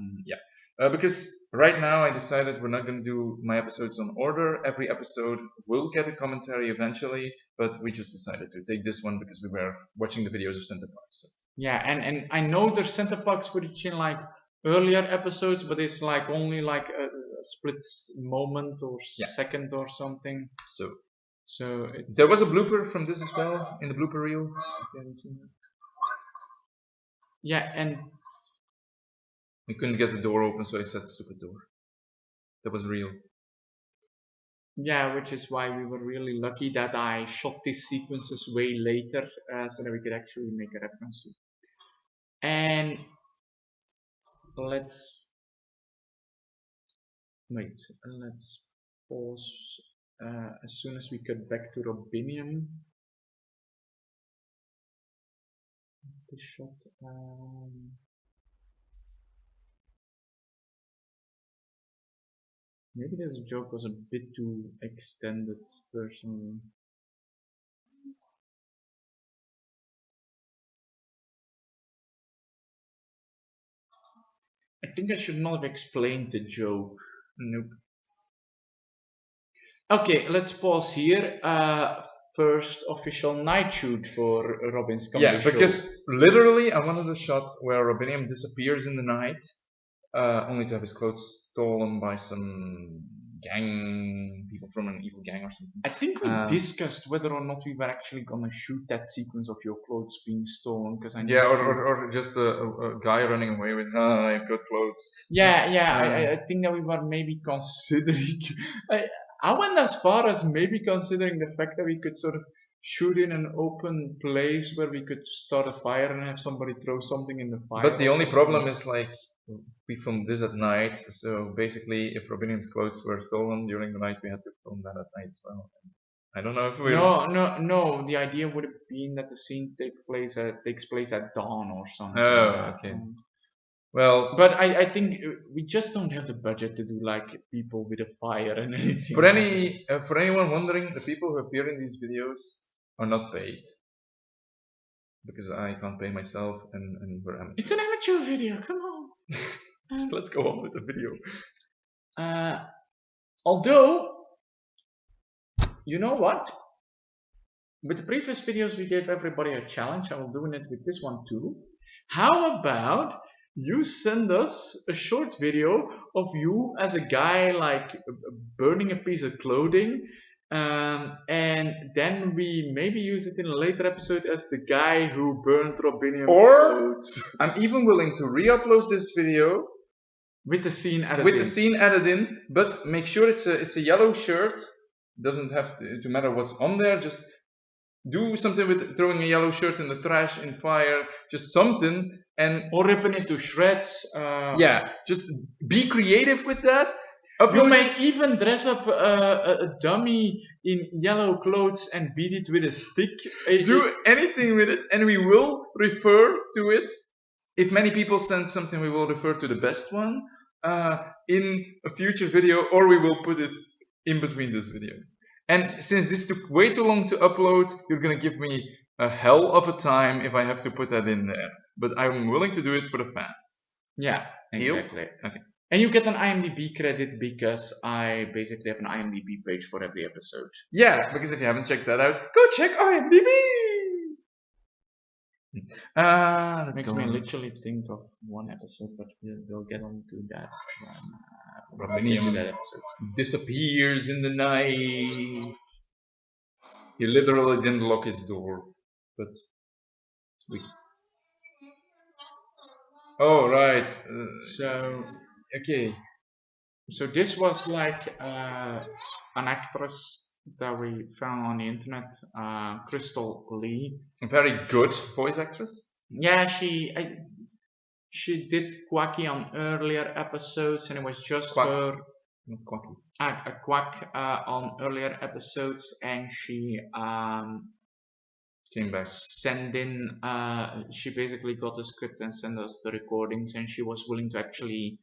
A: Because right now I decided we're not going to do my episodes on order. Every episode will get a commentary eventually, but we just decided to take this one because we were watching the videos of Center Parcs. So.
B: Yeah, and I know there's Center Parcs footage in like earlier episodes, but it's like only like a split moment or second or something. So
A: there was a blooper from this as well in the blooper reel. If you haven't seen that.
B: Yeah, and
A: I couldn't get the door open, so I said stupid door. That was real.
B: Yeah, which is why we were really lucky that I shot these sequences way later, so that we could actually make a reference to it. And let's pause as soon as we get back to Robinium. This shot. Maybe this joke was a bit too extended, personally. I think I should not have explained the joke. Nope. Okay, let's pause here. first official night shoot for Robin's comedy
A: Yeah,
B: show.
A: because literally I wanted a shot where Robinium disappears in the night, only to have his clothes stolen by some gang, people from an evil gang or something.
B: I think we discussed whether or not we were actually gonna shoot that sequence of your clothes being stolen, because I
A: Yeah, or just a guy running away with, I've got clothes.
B: I think that we were maybe considering. I went as far as maybe considering the fact that we could sort of shoot in an open place where we could start a fire and have somebody throw something in the fire.
A: But the only problem is, like, we filmed this at night, so basically if Robinium's clothes were stolen during the night, we had to film that at night as well. I don't know if we...
B: No. The idea would have been that the scene takes place at dawn or something.
A: Oh, okay. Well,
B: but I think we just don't have the budget to do like people with a fire and anything.
A: For anyone wondering, the people who appear in these videos are not paid, because I can't pay myself, and we're amateurs.
B: It's an amateur video. Come on.
A: Let's go on with the video.
B: Although, you know what? With the previous videos, we gave everybody a challenge, and we're doing it with this one too. How about you send us a short video of you as a guy, like burning a piece of clothing, and then we maybe use it in a later episode as the guy who burned Robinium's clothes.
A: I'm even willing to re-upload this video
B: with the scene added
A: in, but make sure it's a yellow shirt. Doesn't have to matter what's on there. Just do something with throwing a yellow shirt in the trash, in fire, just something,
B: or ripping it to shreds.
A: Just be creative with that.
B: You may even dress up a dummy in yellow clothes and beat it with a stick.
A: Do anything with it, and we will refer to it. If many people send something, we will refer to the best one in a future video, or we will put it in between this video. And since this took way too long to upload, you're gonna give me a hell of a time if I have to put that in there. But I'm willing to do it for the fans.
B: Yeah, exactly.
A: Okay.
B: And you get an IMDb credit because I basically have an IMDb page for every episode.
A: Yeah, because if you haven't checked that out, go check IMDb!
B: Makes me literally think of one episode, but we'll get on to that.
A: Robinium disappears in the night. He literally didn't lock his door, but sweet. Oh, right.
B: So this was like an actress that we found on the internet, Crystal Lee.
A: A very good voice actress.
B: Yeah, she did Quacky on earlier episodes, and it was just her.
A: Not Quacky.
B: A Quack on earlier episodes, and she
A: came back.
B: She basically got the script and sent us the recordings, and she was willing to actually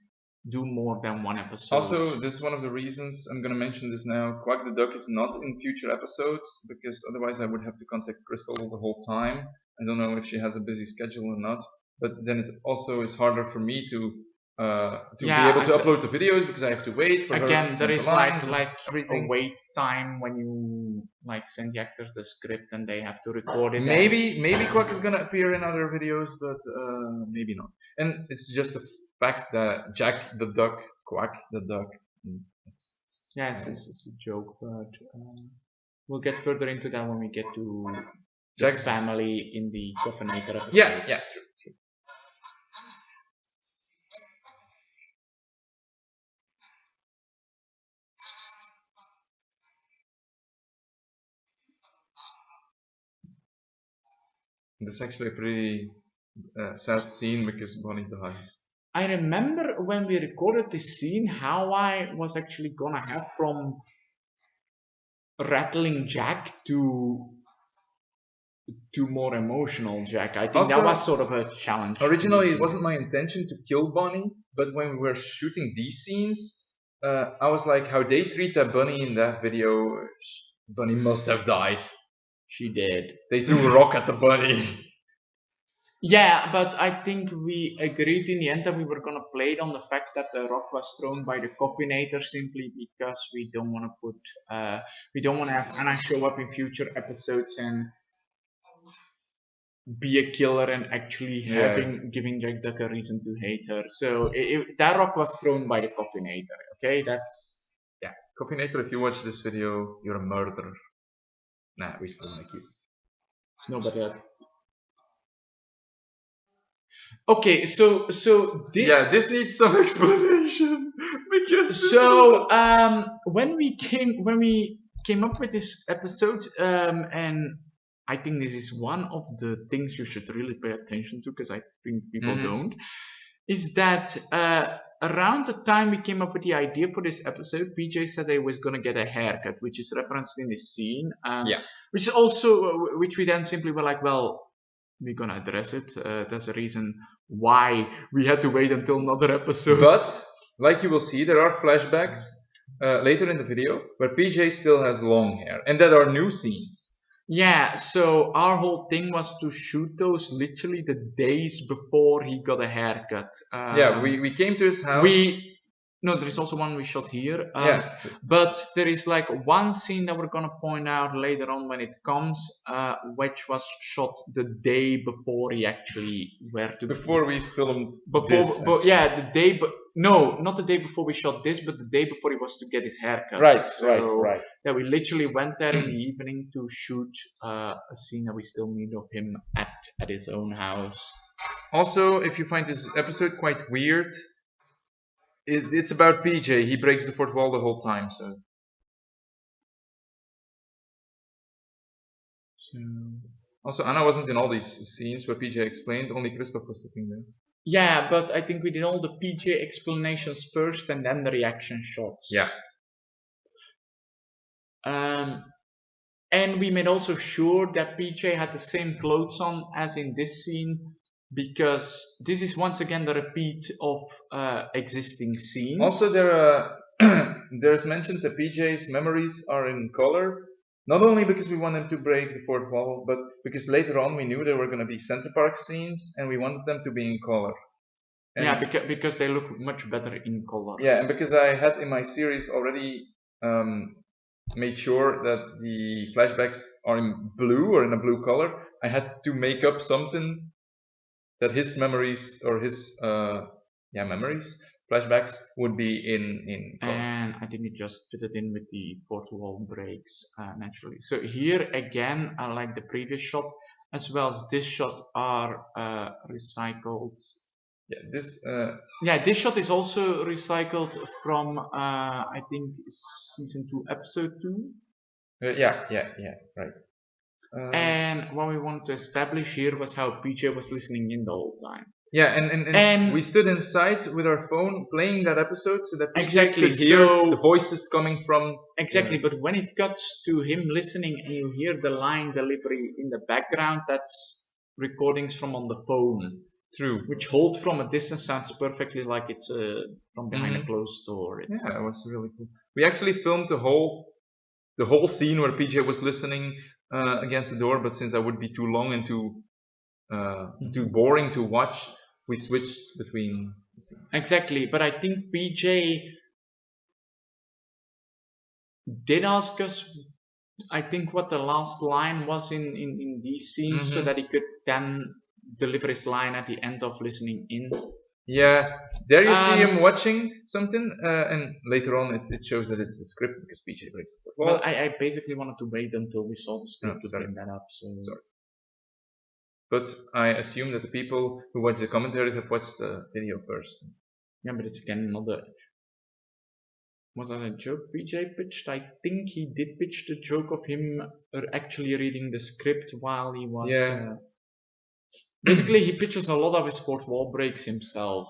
B: do more than one episode.
A: Also, this is one of the reasons I'm going to mention this now. Quack the Duck is not in future episodes, because otherwise I would have to contact Crystal the whole time. I don't know if she has a busy schedule or not, but then it also is harder for me to be able to upload the videos, because I have to wait for her to
B: there is like
A: everything.
B: A wait time when you send the actors the script and they have to record it.
A: Maybe Quack is gonna appear in other videos, but maybe not. And it's just the fact that Jack the Duck, Quack the Duck.
B: It's a joke, but we'll get further into that when we get to
A: Jack's
B: family in the Coffinator episode.
A: Yeah, true. This is actually a pretty sad scene because Bonnie dies.
B: I remember when we recorded this scene, how I was actually gonna have from rattling Jack to more emotional Jack. I think also, that was sort of a challenge.
A: Originally, it wasn't my intention to kill Bonnie, but when we were shooting these scenes, I was like, how they treat that bunny in that video, Bunny must have died.
B: She did.
A: They threw a rock at the bunny.
B: Yeah, but I think we agreed in the end that we were gonna play it on the fact that the rock was thrown by the Copinator simply because we don't want to have Anna show up in future episodes and be a killer and actually giving Jack Duck a reason to hate her. So that rock was thrown by the Coffinator. Okay, that's
A: Yeah, Coffinator, if you watch this video, you're a murderer. Nah, we still like you.
B: no, but okay. So
A: Yeah, this needs some explanation because this
B: so
A: was
B: when we came up with this episode, and I think this is one of the things you should really pay attention to because I think people don't, is that around the time we came up with the idea for this episode, PJ said he was going to get a haircut, which is referenced in this scene.
A: Yeah.
B: Which is also, which we then simply were like, well, we're going to address it. That's the reason why we had to wait until another episode.
A: But, like you will see, there are flashbacks later in the video where PJ still has long hair, and that are new scenes.
B: Yeah, so our whole thing was to shoot those literally the days before he got a haircut.
A: Yeah, we came to his house.
B: No, there is also one we shot here.
A: Yeah.
B: But there is like one scene that we're gonna point out later on when it comes, which was shot the day before he actually
A: Before we filmed.
B: Yeah, the day. No, not the day before we shot this, but the day before he was to get his haircut.
A: Right.
B: Yeah, we literally went there in the evening to shoot a scene that we still need of him at his own house.
A: Also, if you find this episode quite weird, it's about PJ. He breaks the fourth wall the whole time, so. Also, Anna wasn't in all these scenes where PJ explained, only Christoph was sitting there.
B: Yeah, but I think we did all the PJ explanations first and then the reaction shots.
A: Yeah.
B: And we made also sure that PJ had the same clothes on as in this scene, because this is once again the repeat of existing scenes.
A: Also, there's mentioned that PJ's memories are in color, not only because we want him to break the fourth wall, but because later on we knew there were going to be Center Parcs scenes, and we wanted them to be in color.
B: And yeah, because they look much better in color.
A: Yeah, and because I had in my series already made sure that the flashbacks are in blue or in a blue color, I had to make up something that his memories or his flashbacks would be in color.
B: And I think it just fit it in with the fourth wall breaks naturally. So here again, like the previous shot, as well as this shot, are recycled. Yeah, this shot is also recycled from I think season 2, episode 2.
A: Yeah, right.
B: And what we wanted to establish here was how PJ was listening in the whole time.
A: Yeah, and we stood inside with our phone playing that episode so that PJ could hear the voices coming from.
B: Exactly, but when it cuts to him listening and you hear the line delivery in the background, that's recordings from on the phone.
A: True.
B: Which hold from a distance sounds perfectly like it's from behind a closed door.
A: Yeah, it was really cool. We actually filmed the whole scene where PJ was listening against the door, but since that would be too long and too boring to watch, we switched between the scenes.
B: Exactly, but I think PJ did ask us, I think, what the last line was in these scenes, so that he could then deliver his line at the end of listening in.
A: Yeah, there you see him watching something, and later on it shows that it's the script because PJ breaks the fourth wall.
B: Well, I basically wanted to wait until we saw the script to bring that up. So.
A: Sorry. But I assume that the people who watch the commentaries have watched the video first.
B: Yeah, but it's again another. Was that a joke PJ pitched? I think he did pitch the joke of him actually reading the script while he was.
A: Yeah.
B: Basically, he pitches a lot of his fourth wall breaks himself.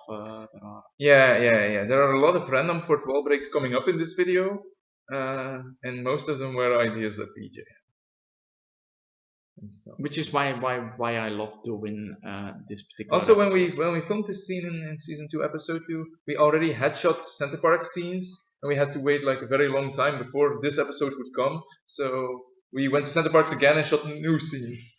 A: Yeah. There are a lot of random fourth wall breaks coming up in this video, and most of them were ideas that PJ had. So.
B: Which is why I love doing this particular.
A: Also, when we filmed this scene in season 2, episode 2, we already had shot Center Parcs scenes, and we had to wait like a very long time before this episode would come. So we went to Center Parcs again and shot new scenes.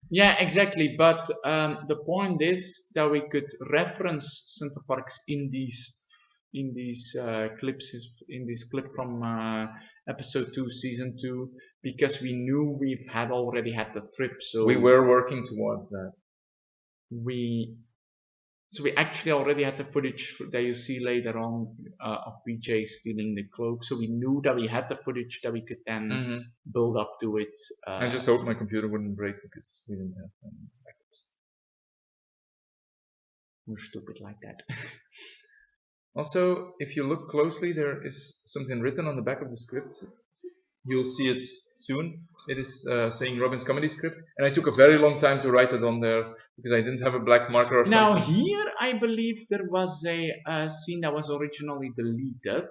B: Yeah, exactly. But the point is that we could reference Center Parcs in these clips, in this clip from episode 2, season 2, because we knew we've had already had the trip. So
A: We were working towards that.
B: we so we actually already had the footage that you see later on of PJ stealing the cloak. So we knew that we had the footage that we could then build up to it.
A: I just hope my computer wouldn't break because we didn't have backups.
B: We're stupid like that.
A: Also, if you look closely, there is something written on the back of the script. You'll see it soon. It is saying Robin's comedy script, and I took a very long time to write it on there because I didn't have a black marker or
B: Now
A: something.
B: here, I believe there was a scene that was originally deleted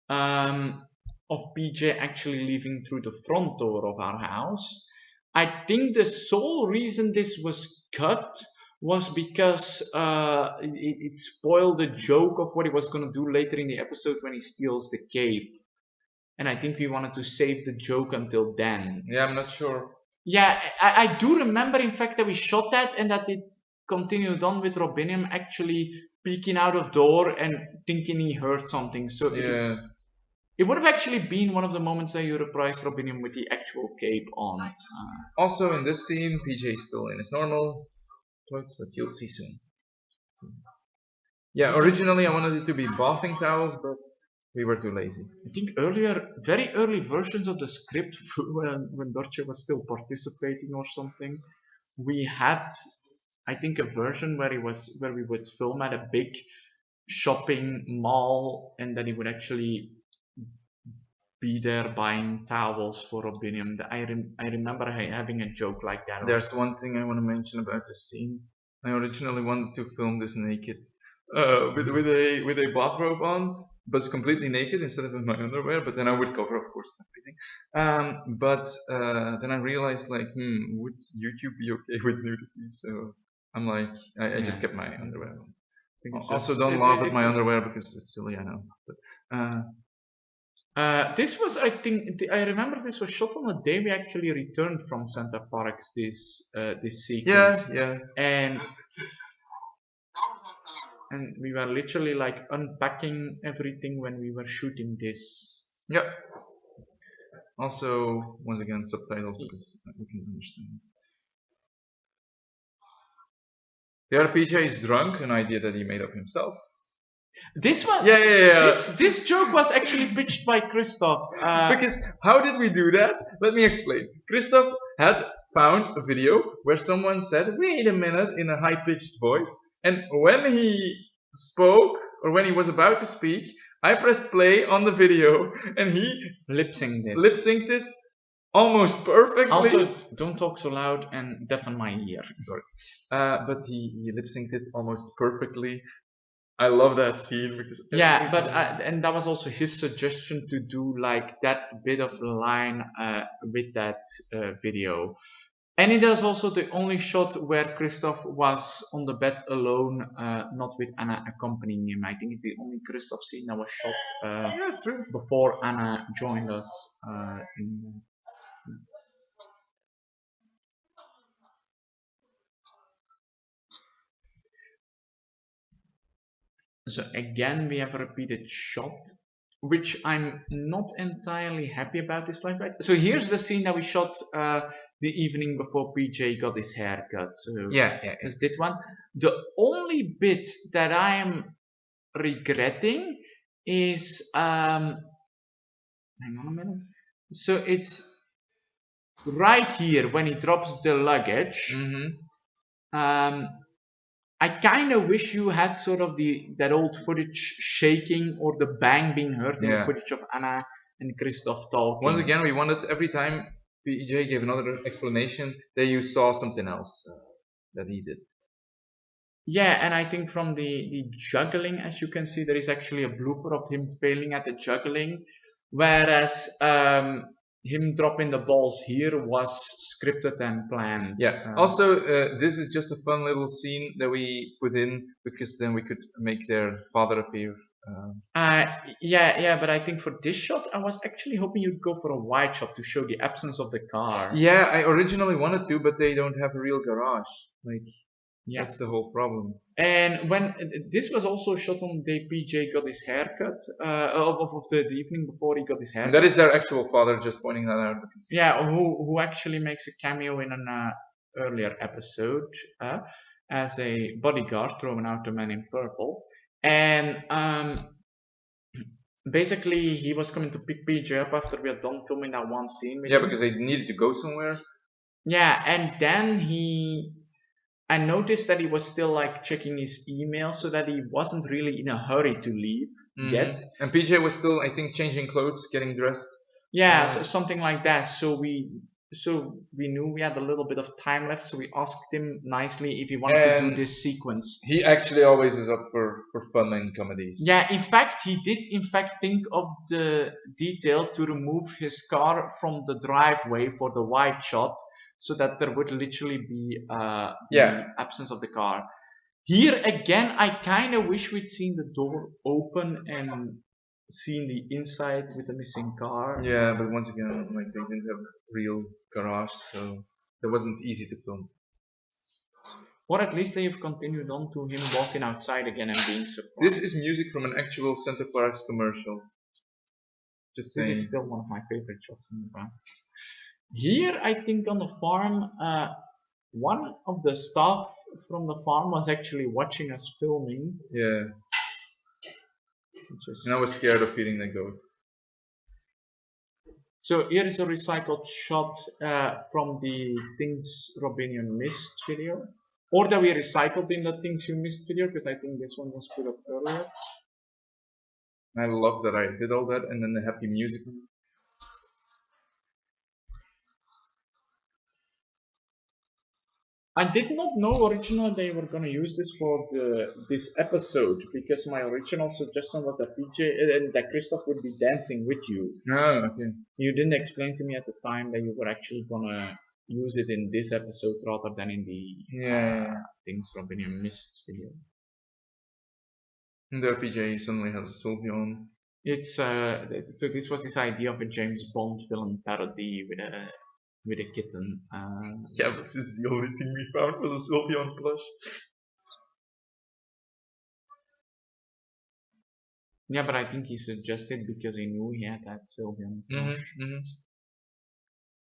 B: of PJ actually leaving through the front door of our house. I think the sole reason this was cut was because it spoiled the joke of what he was going to do later in the episode when he steals the cape. And I think we wanted to save the joke until then.
A: Yeah, I'm not sure.
B: Yeah, I do remember, in fact, that we shot that and that it continued on with Robinium actually peeking out of door and thinking he heard something. So
A: Yeah.
B: it would have actually been one of the moments that you reprised Robinium with the actual cape on.
A: Also, in this scene, PJ is still in his normal clothes, but you'll see soon. Yeah, originally I wanted it to be bathing towels, but we were too lazy.
B: I think very early versions of the script, when Dorche was still participating or something, we had, I think, a version where we would film at a big shopping mall, and then he would actually be there buying towels for Robinium. I remember having a joke like that.
A: There's one thing I want to mention about the scene. I originally wanted to film this naked, with a bathrobe on, but completely naked instead of in my underwear. But then I would cover, of course, everything. But then I realized, like, would YouTube be okay with nudity? So I'm like, I just kept my underwear on. Also, don't laugh at my underwear because it's silly, I know. But
B: this was, I think, I remember this was shot on the day we actually returned from Center Parcs. This sequence.
A: yeah.
B: And we were literally like unpacking everything when we were shooting this.
A: Yeah. Also, once again, subtitles because we can understand. The RPJ is drunk, an idea that he made up himself.
B: This one,
A: yeah.
B: This joke was actually pitched by Christoph.
A: Because how did we do that? Let me explain. Christoph had found a video where someone said, "Wait a minute," in a high-pitched voice, and when he spoke or when he was about to speak, I pressed play on the video, and he
B: lip synced
A: it almost perfectly.
B: Also, don't talk so loud and deafen my ear.
A: Sorry. But he lip synced it almost perfectly. I love that scene because
B: and that was also his suggestion to do like that bit of line with that video. And it is also the only shot where Christoph was on the bed alone, not with Anna accompanying him. I think it's the only Christoph scene that was shot before Anna joined us. So again, we have a repeated shot, which I'm not entirely happy about this flashback. So here's the scene that we shot the evening before PJ got his hair cut. So it's that one. The only bit that I am regretting is hang on a minute. So it's right here when he drops the luggage. I kind of wish you had sort of that old footage shaking or the bang being heard in the footage of Anna and Christoph talking.
A: Once again, we wanted every time PJ gave another explanation that you saw something else that he did.
B: Yeah, and I think from the juggling, as you can see, there is actually a blooper of him failing at the juggling, whereas him dropping the balls here was scripted and planned.
A: Yeah. Also, this is just a fun little scene that we put in because then we could make their father appear
B: Yeah, but I think for this shot, I was actually hoping you'd go for a wide shot to show the absence of the car.
A: Yeah, I originally wanted to, but they don't have a real garage. Like,
B: Yeah.
A: that's the whole problem.
B: And when this was also shot on the day PJ got his haircut, of the evening before he got his haircut.
A: And that is their actual father, just pointing that out.
B: Yeah, who actually makes a cameo in an earlier episode as a bodyguard throwing out the Man in Purple. And basically he was coming to pick PJ up after we had done filming that one scene with him.
A: Because they needed to go somewhere.
B: Yeah, and then I noticed that he was still like checking his email, so that he wasn't really in a hurry to leave yet.
A: And PJ was still, I think, changing clothes, getting dressed.
B: Yeah, so something like that. So we knew we had a little bit of time left, so we asked him nicely if he wanted to do this sequence.
A: He actually always is up for fun and comedies.
B: Yeah, in fact, he did think of the detail to remove his car from the driveway for the wide shot, so that there would literally be the absence of the car. Here again, I kind of wish we'd seen the door open and seen the inside with the missing car.
A: Yeah, but once again, like, they didn't have real garage, so it wasn't easy to film.
B: Or at least they've continued on to him walking outside again and being surprised.
A: This is music from an actual Center Parcs commercial. Just saying.
B: This is still one of my favorite shots in the past. Here, I think on the farm, one of the staff from the farm was actually watching us filming.
A: Yeah. And I was scared of feeding the goat.
B: So here is a recycled shot from the Things Robinion Missed video. Or that we recycled in the Things You Missed video, because I think this one was put up earlier.
A: I love that I did all that, and then the happy music.
B: I did not know originally they were going to use this for this episode, because my original suggestion was that PJ and that Christoph would be dancing with you.
A: Oh, okay.
B: You didn't explain to me at the time that you were actually going to use it in this episode rather than in the Things Robinion Missed video.
A: And there PJ suddenly has a Sylvia on.
B: It's so this was his idea of a James Bond villain parody with a kitten.
A: Yeah, but this is the only thing we found was a Sylvia on plush.
B: Yeah, but I think he suggested because he knew he had that Sylvia on plush.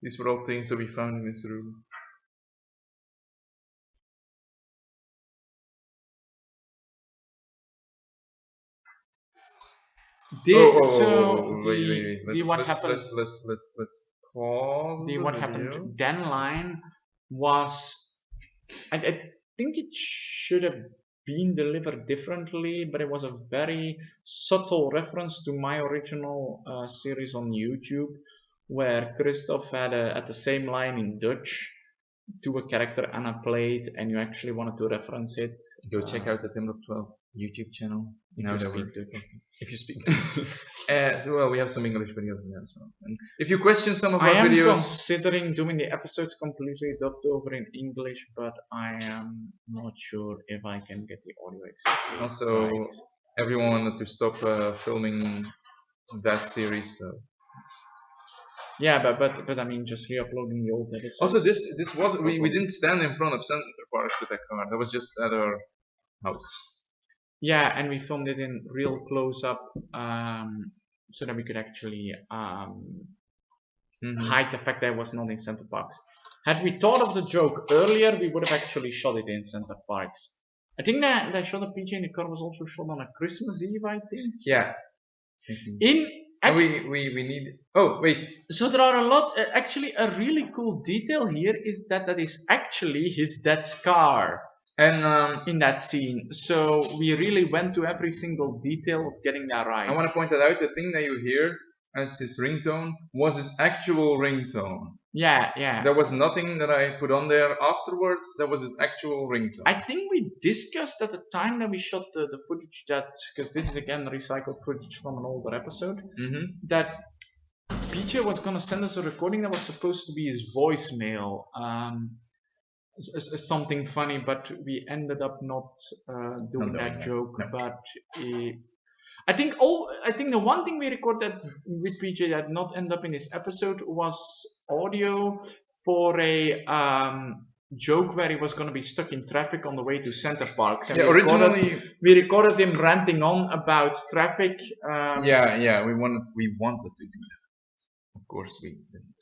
A: These were all things that we found in this room.
B: What happened?
A: Let's pause.
B: What happened then line was, I think it should have been delivered differently, but it was a very subtle reference to my original series on YouTube, where Christoph had the same line in Dutch to a character Anna played, and you actually wanted to reference it.
A: Go check out the Timber 12 YouTube channel. If you speak so well, we have some English videos in there as well. And if you question some of our videos,
B: I am considering doing the episodes completely dubbed over in English, but I am not sure if I can get the audio exactly.
A: Also,
B: right.
A: Everyone wanted to stop filming that series. So.
B: Yeah, but I mean, just re-uploading the old episodes.
A: Also, this was we didn't stand in front of Center Parcs with that car. That was just at our house. Yeah,
B: and we filmed it in real close-up, so that we could actually hide the fact that it was not in Center Parcs. Had we thought of the joke earlier, we would have actually shot it in Center Parcs. I think that shot of PJ in the car was also shot on a Christmas Eve, I think.
A: Yeah. We need. Oh wait.
B: So there are a lot. Actually, a really cool detail here is that is actually his dad's car. And in that scene, so we really went to every single detail of getting that right.
A: I want to point that out. The thing that you hear as his ringtone was his actual ringtone.
B: Yeah.
A: There was nothing that I put on there afterwards. That was his actual ringtone.
B: I think we discussed at the time that we shot the footage because this is again recycled footage from an older episode, that PJ was gonna send us a recording that was supposed to be his voicemail. Something funny, but we ended up not doing that joke. No. But I think the one thing we recorded with PJ that not end up in this episode was audio for a joke where he was going to be stuck in traffic on the way to Center Parcs. And
A: Yeah, originally
B: we recorded him ranting on about traffic.
A: yeah, we wanted to do that. Of course we didn't.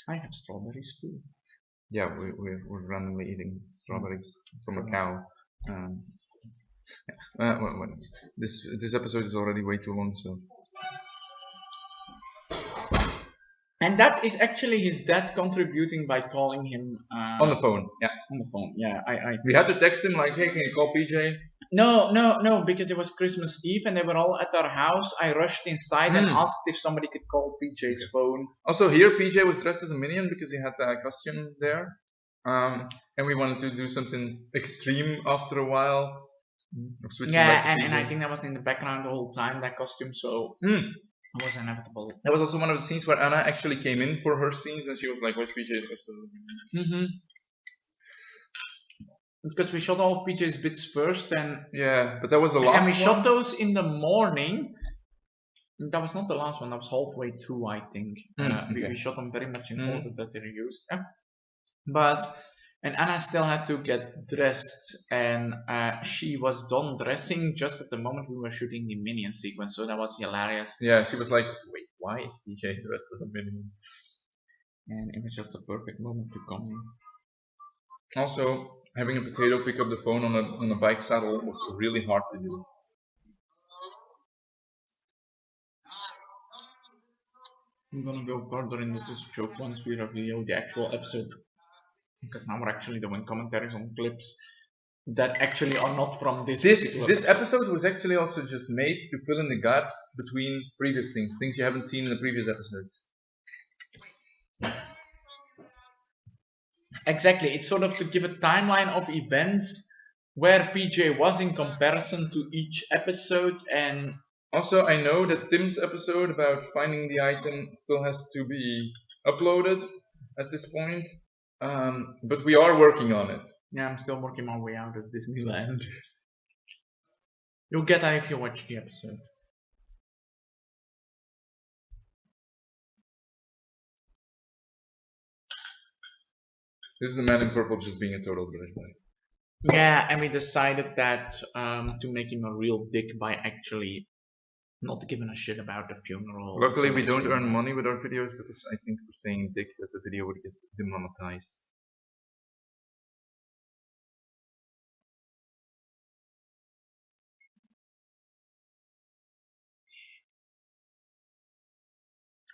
B: I have strawberries too.
A: Yeah, we're randomly eating strawberries from a cow. Well, this episode is already way too long, so.
B: And that is actually his dad contributing by calling him
A: On the phone, yeah.
B: On the phone, yeah.
A: We had to text him like, hey, can you call PJ?
B: No, because it was Christmas Eve and they were all at our house. I rushed inside and asked if somebody could call PJ's phone.
A: Also, here PJ was dressed as a minion because he had that costume there. And we wanted to do something extreme after a while.
B: Yeah, and I think that was in the background the whole time, that costume, so it was inevitable.
A: That was also one of the scenes where Anna actually came in for her scenes and she was like, where's PJ?
B: Because we shot all of PJ's bits first, and
A: yeah, but that was the last one.
B: And we shot those in the morning. That was not the last one. That was halfway through, I think. We shot them very much in order that they were used. And Anna still had to get dressed, and she was done dressing just at the moment we were shooting the minion sequence. So that was hilarious.
A: Yeah, she was like, "Wait, why is PJ dressed as a minion?"
B: And it was just a perfect moment to come in.
A: Also, having a potato pick up the phone on a bike saddle was really hard to do.
B: I'm gonna go further into this joke once we reveal the actual episode, because now we're actually doing commentaries on clips that actually are not from this
A: episode was actually also just made to fill in the gaps between previous things you haven't seen in the previous episodes.
B: Exactly, it's sort of to give a timeline of events where PJ was in comparison to each episode. And
A: also, I know that Tim's episode about finding the item still has to be uploaded at this point, but we are working on it.
B: Yeah, I'm still working my way out of Disneyland. You'll get that if you watch the episode.
A: This is the man in purple just being a total douchebag.
B: Yeah, and we decided that to make him a real dick by actually not giving a shit about the funeral.
A: Luckily, we don't earn money with our videos because I think for saying dick that the video would get demonetized.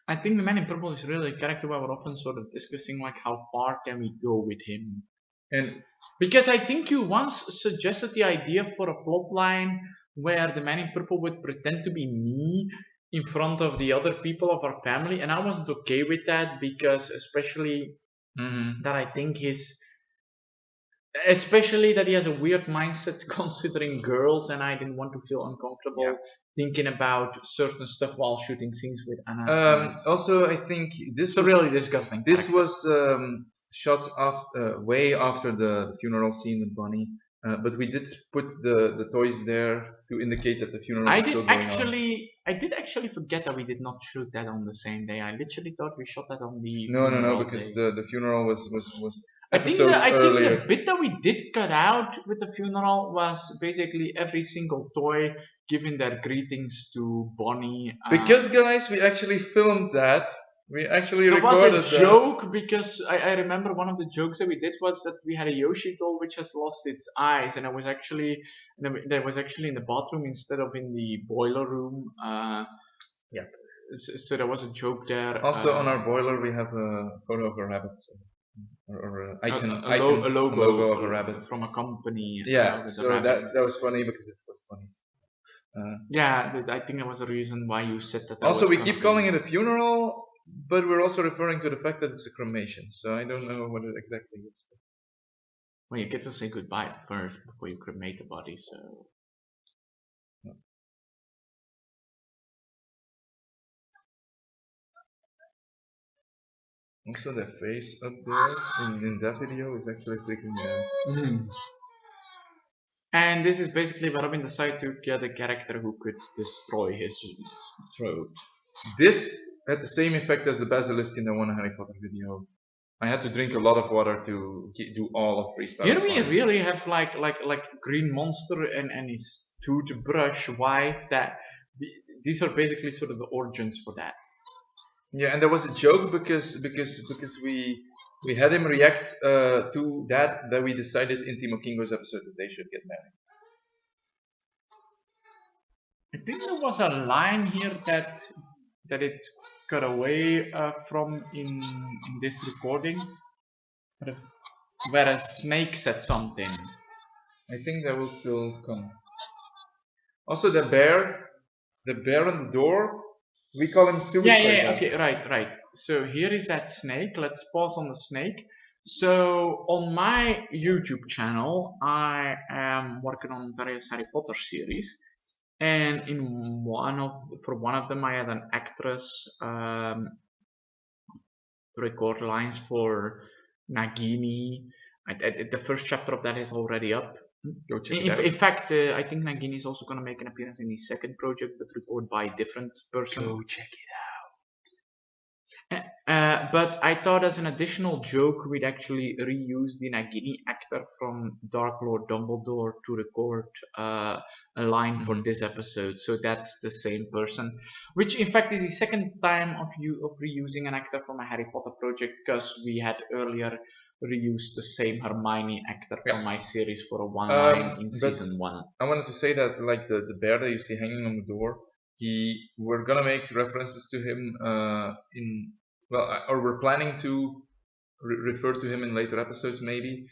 B: I think the man in purple is really a character where we're often sort of discussing like how far can we go with him.
A: And
B: because I think you once suggested the idea for a plot line where the man in purple would pretend to be me in front of the other people of our family, and I wasn't okay with that because especially that I think especially that he has a weird mindset considering girls, and I didn't want to feel uncomfortable thinking about certain stuff while shooting scenes with Anna.
A: Also, I think this
B: is really disgusting.
A: This was shot way after the funeral scene with Bonnie, but we did put the toys there to indicate that the funeral was still going on.
B: I did actually forget that we did not shoot that on the same day. I literally thought we shot that on the
A: No, because the funeral was
B: I think the bit that we did cut out with the funeral was basically every single toy giving their greetings to Bonnie.
A: Because guys, we actually filmed that. We actually recorded that.
B: It was a joke because I remember one of the jokes that we did was that we had a Yoshi doll which has lost its eyes, and it was actually in the bathroom instead of in the boiler room. So there was a joke there.
A: Also, on our boiler we have a photo of a rabbit. Or a logo of a rabbit
B: from a company.
A: Yeah, so that was funny because it was funny.
B: I think that was the reason why you said that.
A: Also, we keep calling it a funeral, but we're also referring to the fact that it's a cremation. So I don't know what it exactly is.
B: Well, you get to say goodbye first before you cremate the body. So.
A: Also, their face up there in that video is actually freaking me out.
B: And this is basically where Robin decided to get a character who could destroy his throat.
A: This had the same effect as the basilisk in the one Harry Potter video. I had to drink a lot of water to do all of Free
B: Here
A: Sparrow's
B: we
A: lines.
B: really have like Green Monster and his toothbrush wife. That these are basically sort of the origins for that.
A: Yeah, and there was a joke because we had him react to that we decided in Timo Kingo's episode that they should get married.
B: I think there was a line here that it got away from in this recording, where a snake said something.
A: I think that will still come. Also, the bear on the door, we call him Suicide.
B: Yeah, okay, right. So here is that snake. Let's pause on the snake. So on my YouTube channel, I am working on various Harry Potter series, and for one of them, I had an actress record lines for Nagini. The first chapter of that is already up.
A: Go check it out.
B: In fact, I think Nagini is also going to make an appearance in the second project, but recorded by a different person.
A: Go check it
B: But I thought as an additional joke, we'd actually reuse the Nagini actor from Dark Lord Dumbledore to record a line for this episode. So that's the same person, which in fact is the second time of reusing an actor from a Harry Potter project, because we had earlier reused the same Hermione actor from my series for a one line in season 1.
A: I wanted to say that like the bear that you see hanging on the door, we're gonna make references to him or we're planning to refer to him in later episodes maybe,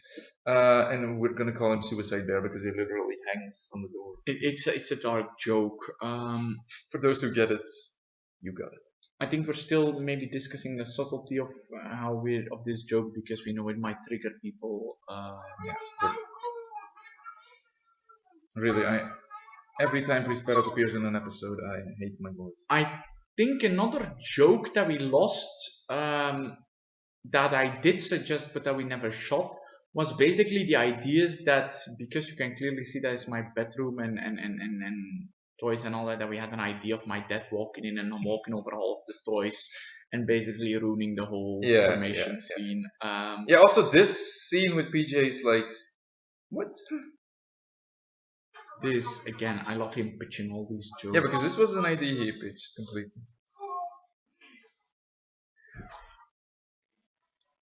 A: and we're gonna call him Suicide Bear because he literally hangs on the door.
B: It's a dark joke.
A: For those who get it, you got it.
B: I think we're still maybe discussing the subtlety of how weird of this joke, because we know it might trigger people.
A: Really, every time Chris Parrott appears in an episode, I hate my voice.
B: I think another joke that we lost, that I did suggest but that we never shot, was basically the ideas that, because you can clearly see that it's my bedroom and toys and all that we had an idea of my dad walking in and walking over all of the toys and basically ruining the whole formation scene.
A: Also this scene with PJ is like, what?
B: This, again, I love him pitching all these jokes.
A: Yeah, because this was an idea he pitched completely.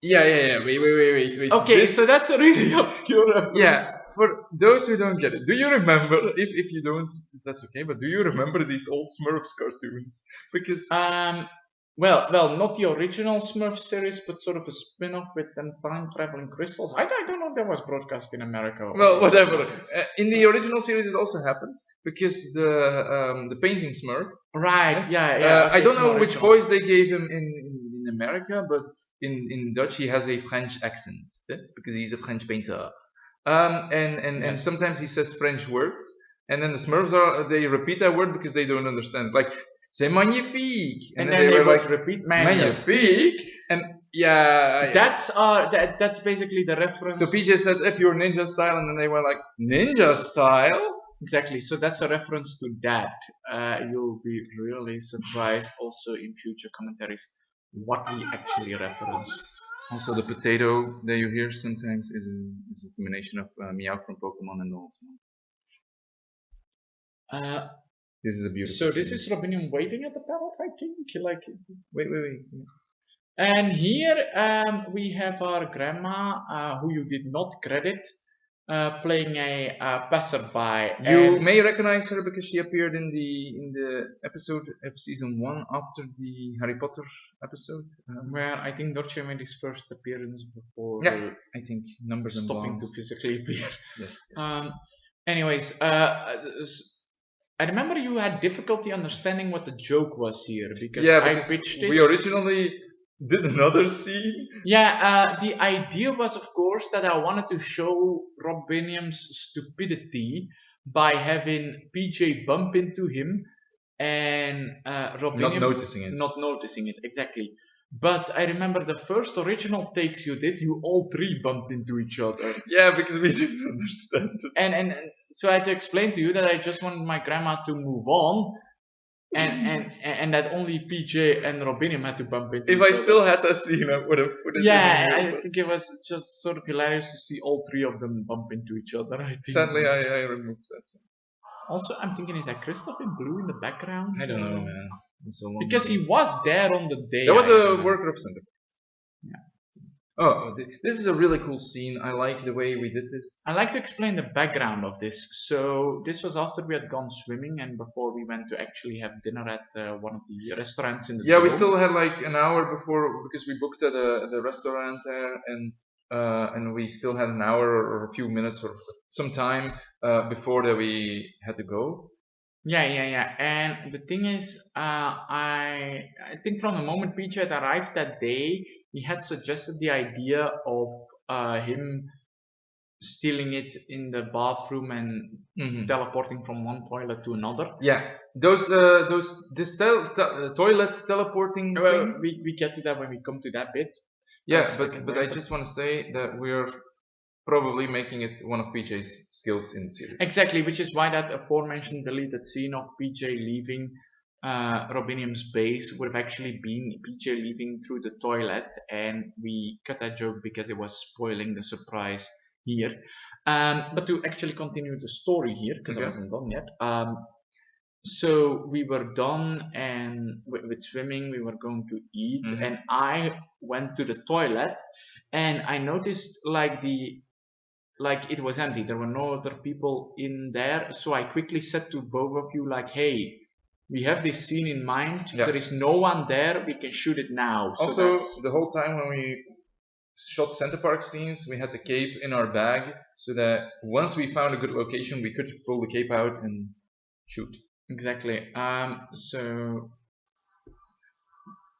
A: Yeah. Wait.
B: Okay, so that's a really obscure reference.
A: Yeah, for those who don't get it, do you remember? If you don't, that's okay. But do you remember these old Smurfs cartoons? Because
B: well, not the original Smurf series, but sort of a spin-off with them time-traveling crystals. I don't know if that was broadcast in America.
A: Well, whatever. In the original series, it also happened because the painting Smurf.
B: Right. Yeah.
A: I don't know which voice they gave him in America, but in Dutch he has a French accent because he's a French painter. And sometimes he says French words, and then the Smurfs they repeat that word because they don't understand. Like, c'est magnifique,
B: and then they were like, repeat
A: magnifique, and
B: that's basically the reference.
A: So PJ said, "If you're ninja style," and then they were like, "Ninja style."
B: Exactly. So that's a reference to that. You'll be really surprised also in future commentaries what we actually referenced.
A: Also, the potato that you hear sometimes is a combination of Meow from Pokemon and Donald. This is a beautiful.
B: So this is Robinium waving at the parrot, I think. Like,
A: wait.
B: And here we have our grandma, who you did not credit, playing a passerby.
A: You may recognize her because she appeared in the episode of season 1 after the Harry Potter episode,
B: where I think Dorche made his first appearance before.
A: I think numbers and
B: stopping to physically appear.
A: Yes.
B: Anyways, I remember you had difficulty understanding what the joke was here because I pitched it.
A: We originally did another scene.
B: Yeah, the idea was, of course, that I wanted to show Rob Biniam's stupidity by having PJ bump into him and Rob Biniam
A: not noticing it.
B: Exactly. But I remember the first original takes you did, you all three bumped into each other.
A: Yeah, because we didn't understand it.
B: And so I had to explain to you that I just wanted my grandma to move on, and that only PJ and Robinium had to bump into
A: If
B: each
A: I
B: other.
A: still had that scene, I would have put it
B: Yeah,
A: in
B: I
A: here.
B: think it was just sort of hilarious to see all three of them bump into each other. I think.
A: Sadly, I removed that scene.
B: Also, I'm thinking, is that Christoph in blue in the background?
A: I don't know, man. It's so long
B: Because
A: ago.
B: he was there on the day.
A: There was
B: I
A: a
B: remember.
A: worker of Center.
B: Yeah.
A: Oh, this is a really cool scene. I like the way we did this.
B: I like to explain the background of this. So this was after we had gone swimming and before we went to actually have dinner at one of the restaurants in the
A: Yeah, we
B: dome.
A: still had like an hour before because we booked at the restaurant there, and we still had an hour or a few minutes or some time before that we had to go.
B: Yeah. And the thing is, I think from the moment PJ had arrived that day, he had suggested the idea of him stealing it in the bathroom and teleporting from one toilet to another.
A: Yeah, this toilet teleporting
B: Well,
A: thing.
B: we get to that when we come to that bit.
A: Yeah, but I just want to say that we're probably making it one of PJ's skills in the series.
B: Exactly, which is why that aforementioned deleted scene of PJ leaving Robinium's base would have actually been PJ leaving through the toilet, and we cut that joke because it was spoiling the surprise here. But to actually continue the story here, because I wasn't done yet. So we were done and with swimming, we were going to eat, and I went to the toilet, and I noticed like it was empty. There were no other people in there. So I quickly said to both of you, like, hey, we have this scene in mind.
A: Yeah.
B: There is no one there. We can shoot it now.
A: Also, the whole time when we shot Center Parcs scenes, we had the cape in our bag so that once we found a good location, we could pull the cape out and shoot.
B: Exactly.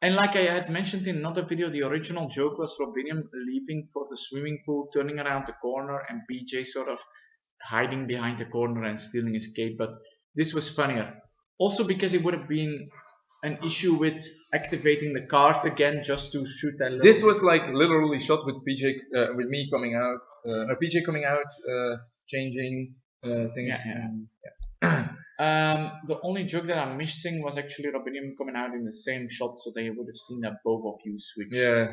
B: And like I had mentioned in another video, the original joke was Robinium leaving for the swimming pool, turning around the corner, and PJ sort of hiding behind the corner and stealing his cape. But this was funnier. Also because it would have been an issue with activating the card again just to shoot that little...
A: This was like literally shot with PJ, with me coming out, PJ coming out, changing things.
B: The only joke that I'm missing was actually Robinium coming out in the same shot, so they would have seen that both of you switch.
A: Yeah.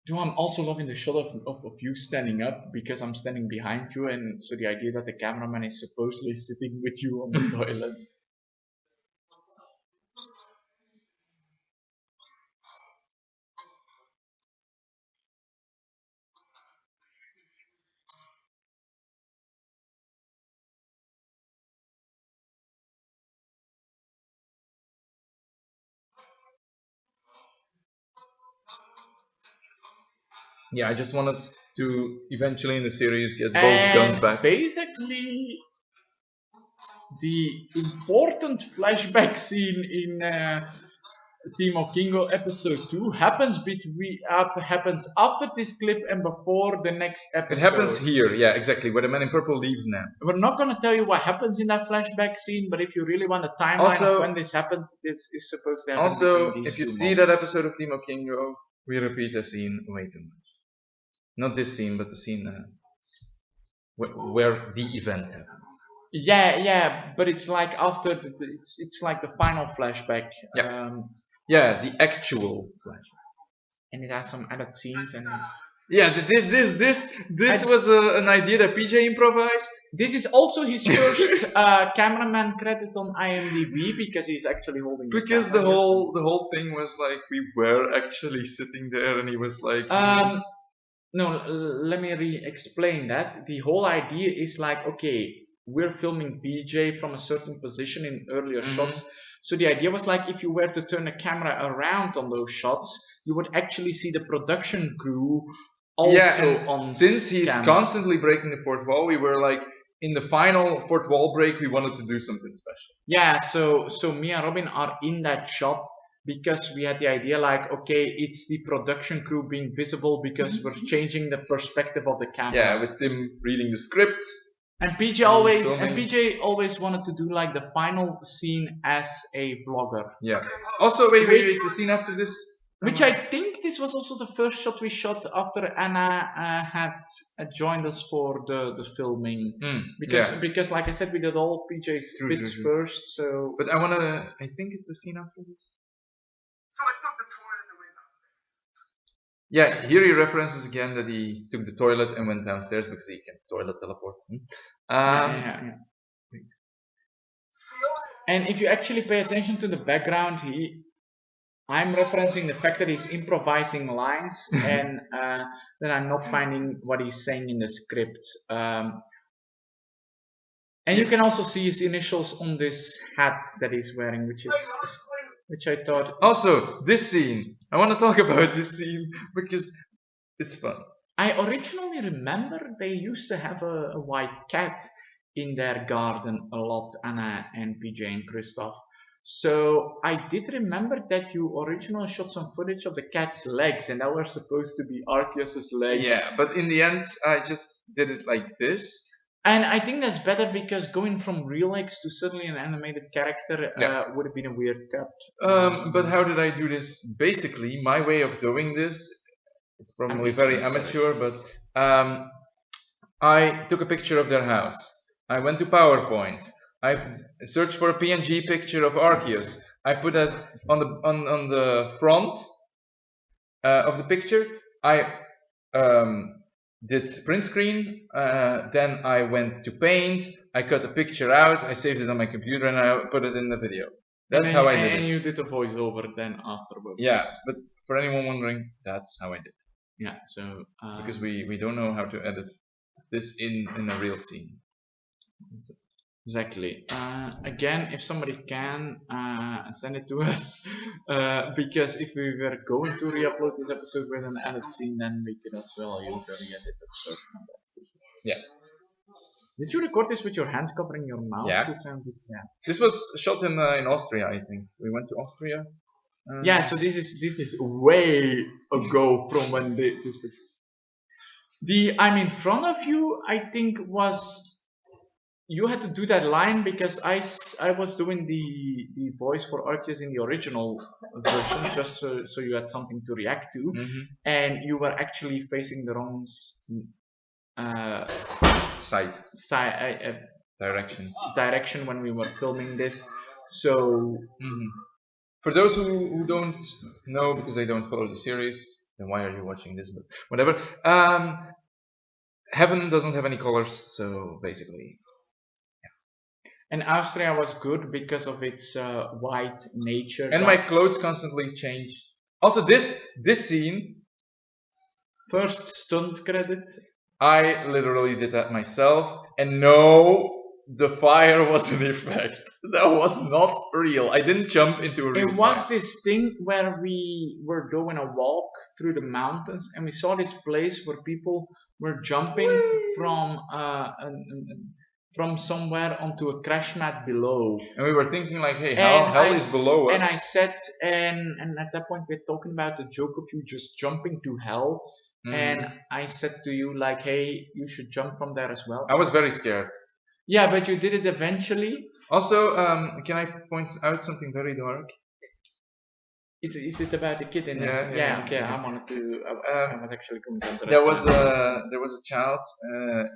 B: Though I'm also loving the shot of you standing up because I'm standing behind you, and so the idea that the cameraman is supposedly sitting with you on the toilet.
A: Yeah, I just wanted to eventually in the series get both guns back.
B: Basically, the important flashback scene in Team of Kingo episode 2 happens after this clip and before the next episode.
A: It happens here, yeah, exactly, where the man in purple leaves now.
B: We're not going to tell you what happens in that flashback scene, but if you really want a timeline of when this happened, this is supposed to happen.
A: Also, if you see that episode of Team of Kingo, we repeat the scene way too much. Not this scene, but the scene where the event happens.
B: Yeah, but it's like after it's like the final flashback.
A: Yeah, the actual flashback.
B: And it has some added scenes and.
A: Yeah, this was an idea that PJ improvised.
B: This is also his first cameraman credit on IMDb because he's actually holding.
A: Because the whole thing was like we were actually sitting there and he was like.
B: No, let me re-explain that. The whole idea is like, okay, we're filming PJ from a certain position in earlier shots. So the idea was like, if you were to turn the camera around on those shots, you would actually see the production crew also on.
A: Since he's constantly breaking the fourth wall, we were like, in the final fourth wall break, we wanted to do something special. Yeah,
B: so me and Robin are in that shot. Because we had the idea like, okay, it's the production crew being visible because we're changing the perspective of the camera.
A: Yeah, with Tim reading the script
B: And
A: filming.
B: PJ always wanted to do like the final scene as a vlogger.
A: Yeah. Also, wait, the scene after this.
B: Which I think this was also the first shot we shot after Anna had joined us for the filming. Because like I said, we did all PJ's bits first. So.
A: But I think it's the scene after this. So I took the toilet and went downstairs. Yeah, here he references again that he took the toilet and went downstairs because he can toilet teleport.
B: Yeah. And if you actually pay attention to the background, I'm referencing the fact that he's improvising lines and that I'm not finding what he's saying in the script. And you can also see his initials on this hat that he's wearing, which I thought.
A: Also, this scene. I want to talk about this scene because it's fun.
B: I originally remember they used to have a white cat in their garden a lot, Anna and PJ and Christoph. So I did remember that you originally shot some footage of the cat's legs, and that were supposed to be Arceus's legs.
A: Yeah, but in the end, I just did it like this.
B: And I think that's better because going from real legs to suddenly an animated character would have been a weird cut.
A: But how did I do this? Basically, my way of doing this, it's probably very amateur, but I took a picture of their house. I went to PowerPoint. I searched for a PNG picture of Arceus. I put that on the front of the picture. I did print screen. Then I went to Paint. I cut a picture out. I saved it on my computer and I put it in the video. That's how I did it.
B: And you did a voiceover then afterwards.
A: Yeah, but for anyone wondering, that's how I did it.
B: Yeah. So
A: because we don't know how to edit this in a real scene.
B: Exactly. Again, if somebody can send it to us, because if we were going to re-upload this episode with an edit scene, then we could as well use a re-edit episode.
A: Yes.
B: Did you record this with your hand covering your mouth?
A: Yeah.
B: Yeah.
A: This was shot in Austria, I think. We went to Austria.
B: Yeah. So this is way ago from when this. The I'm in front of you, I think was. You had to do that line because I was doing the voice for Arceus in the original version, just so you had something to react to, and you were actually facing the wrong direction when we were filming this. So
A: for those who don't know, because they don't follow the series, then why are you watching this? But whatever. Heaven doesn't have any colors, so basically.
B: And Austria was good because of its white nature.
A: And my clothes constantly change. Also, this scene.
B: First stunt credit.
A: I literally did that myself. And no, the fire was an effect. That was not real. I didn't jump into a real
B: It was this thing where we were doing a walk through the mountains. And we saw this place where people were jumping from somewhere onto a crash mat below.
A: And we were thinking like, hey, hell is below us.
B: And I said, and at that point we're talking about the joke of you just jumping to hell. And I said to you like, hey, you should jump from there as well.
A: I was very scared.
B: Yeah, but you did it eventually.
A: Also, can I point out something very dark?
B: Is it about the kid in this? Yeah, okay. I wanted to. I was actually going to.
A: There was a child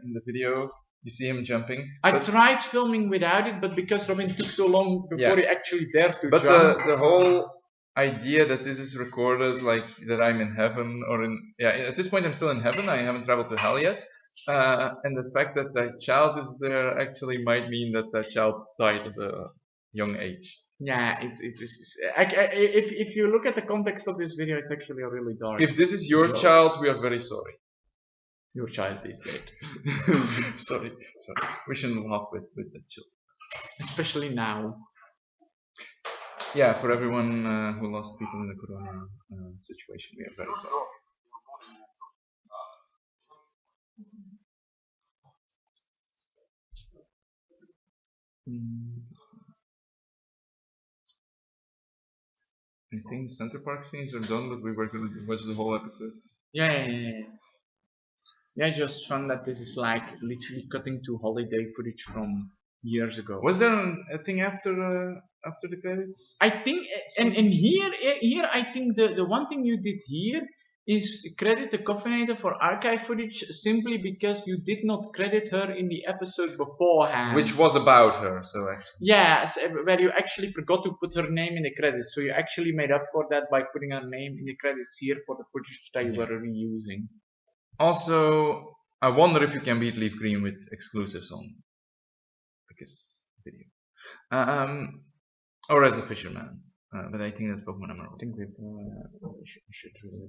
A: in the video. You see him jumping.
B: I tried filming without it, but because Robin took so long before he actually dared to jump.
A: But the whole idea that this is recorded, like that I'm in heaven or at this point I'm still in heaven. I haven't traveled to hell yet. And the fact that that child is there actually might mean that that child died at a young age.
B: Yeah, if you look at the context of this video, it's actually a really dark.
A: If this is your child, we are very sorry.
B: Your child is dead.
A: sorry. We shouldn't laugh with the children.
B: Especially now.
A: Yeah, for everyone who lost people in the corona situation, we are very sorry. I think Center Parcs scenes are done, but we were going to watch the whole episode.
B: Yeah. Yeah, just fun that this is like literally cutting to holiday footage from years ago.
A: Was there a thing after the credits?
B: I think, and here I think the one thing you did here is credit the Coffinator for archive footage simply because you did not credit her in the episode beforehand.
A: Which was about her, so actually.
B: Yes, where you actually forgot to put her name in the credits. So you actually made up for that by putting her name in the credits here for the footage that you were reusing.
A: Also, I wonder if you can beat Leaf Green with exclusives on because video. Or as a fisherman. But I think that's Pokemon Emerald.
B: I think we should really.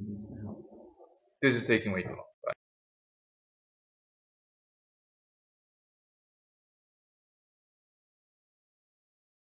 A: This is taking way too long.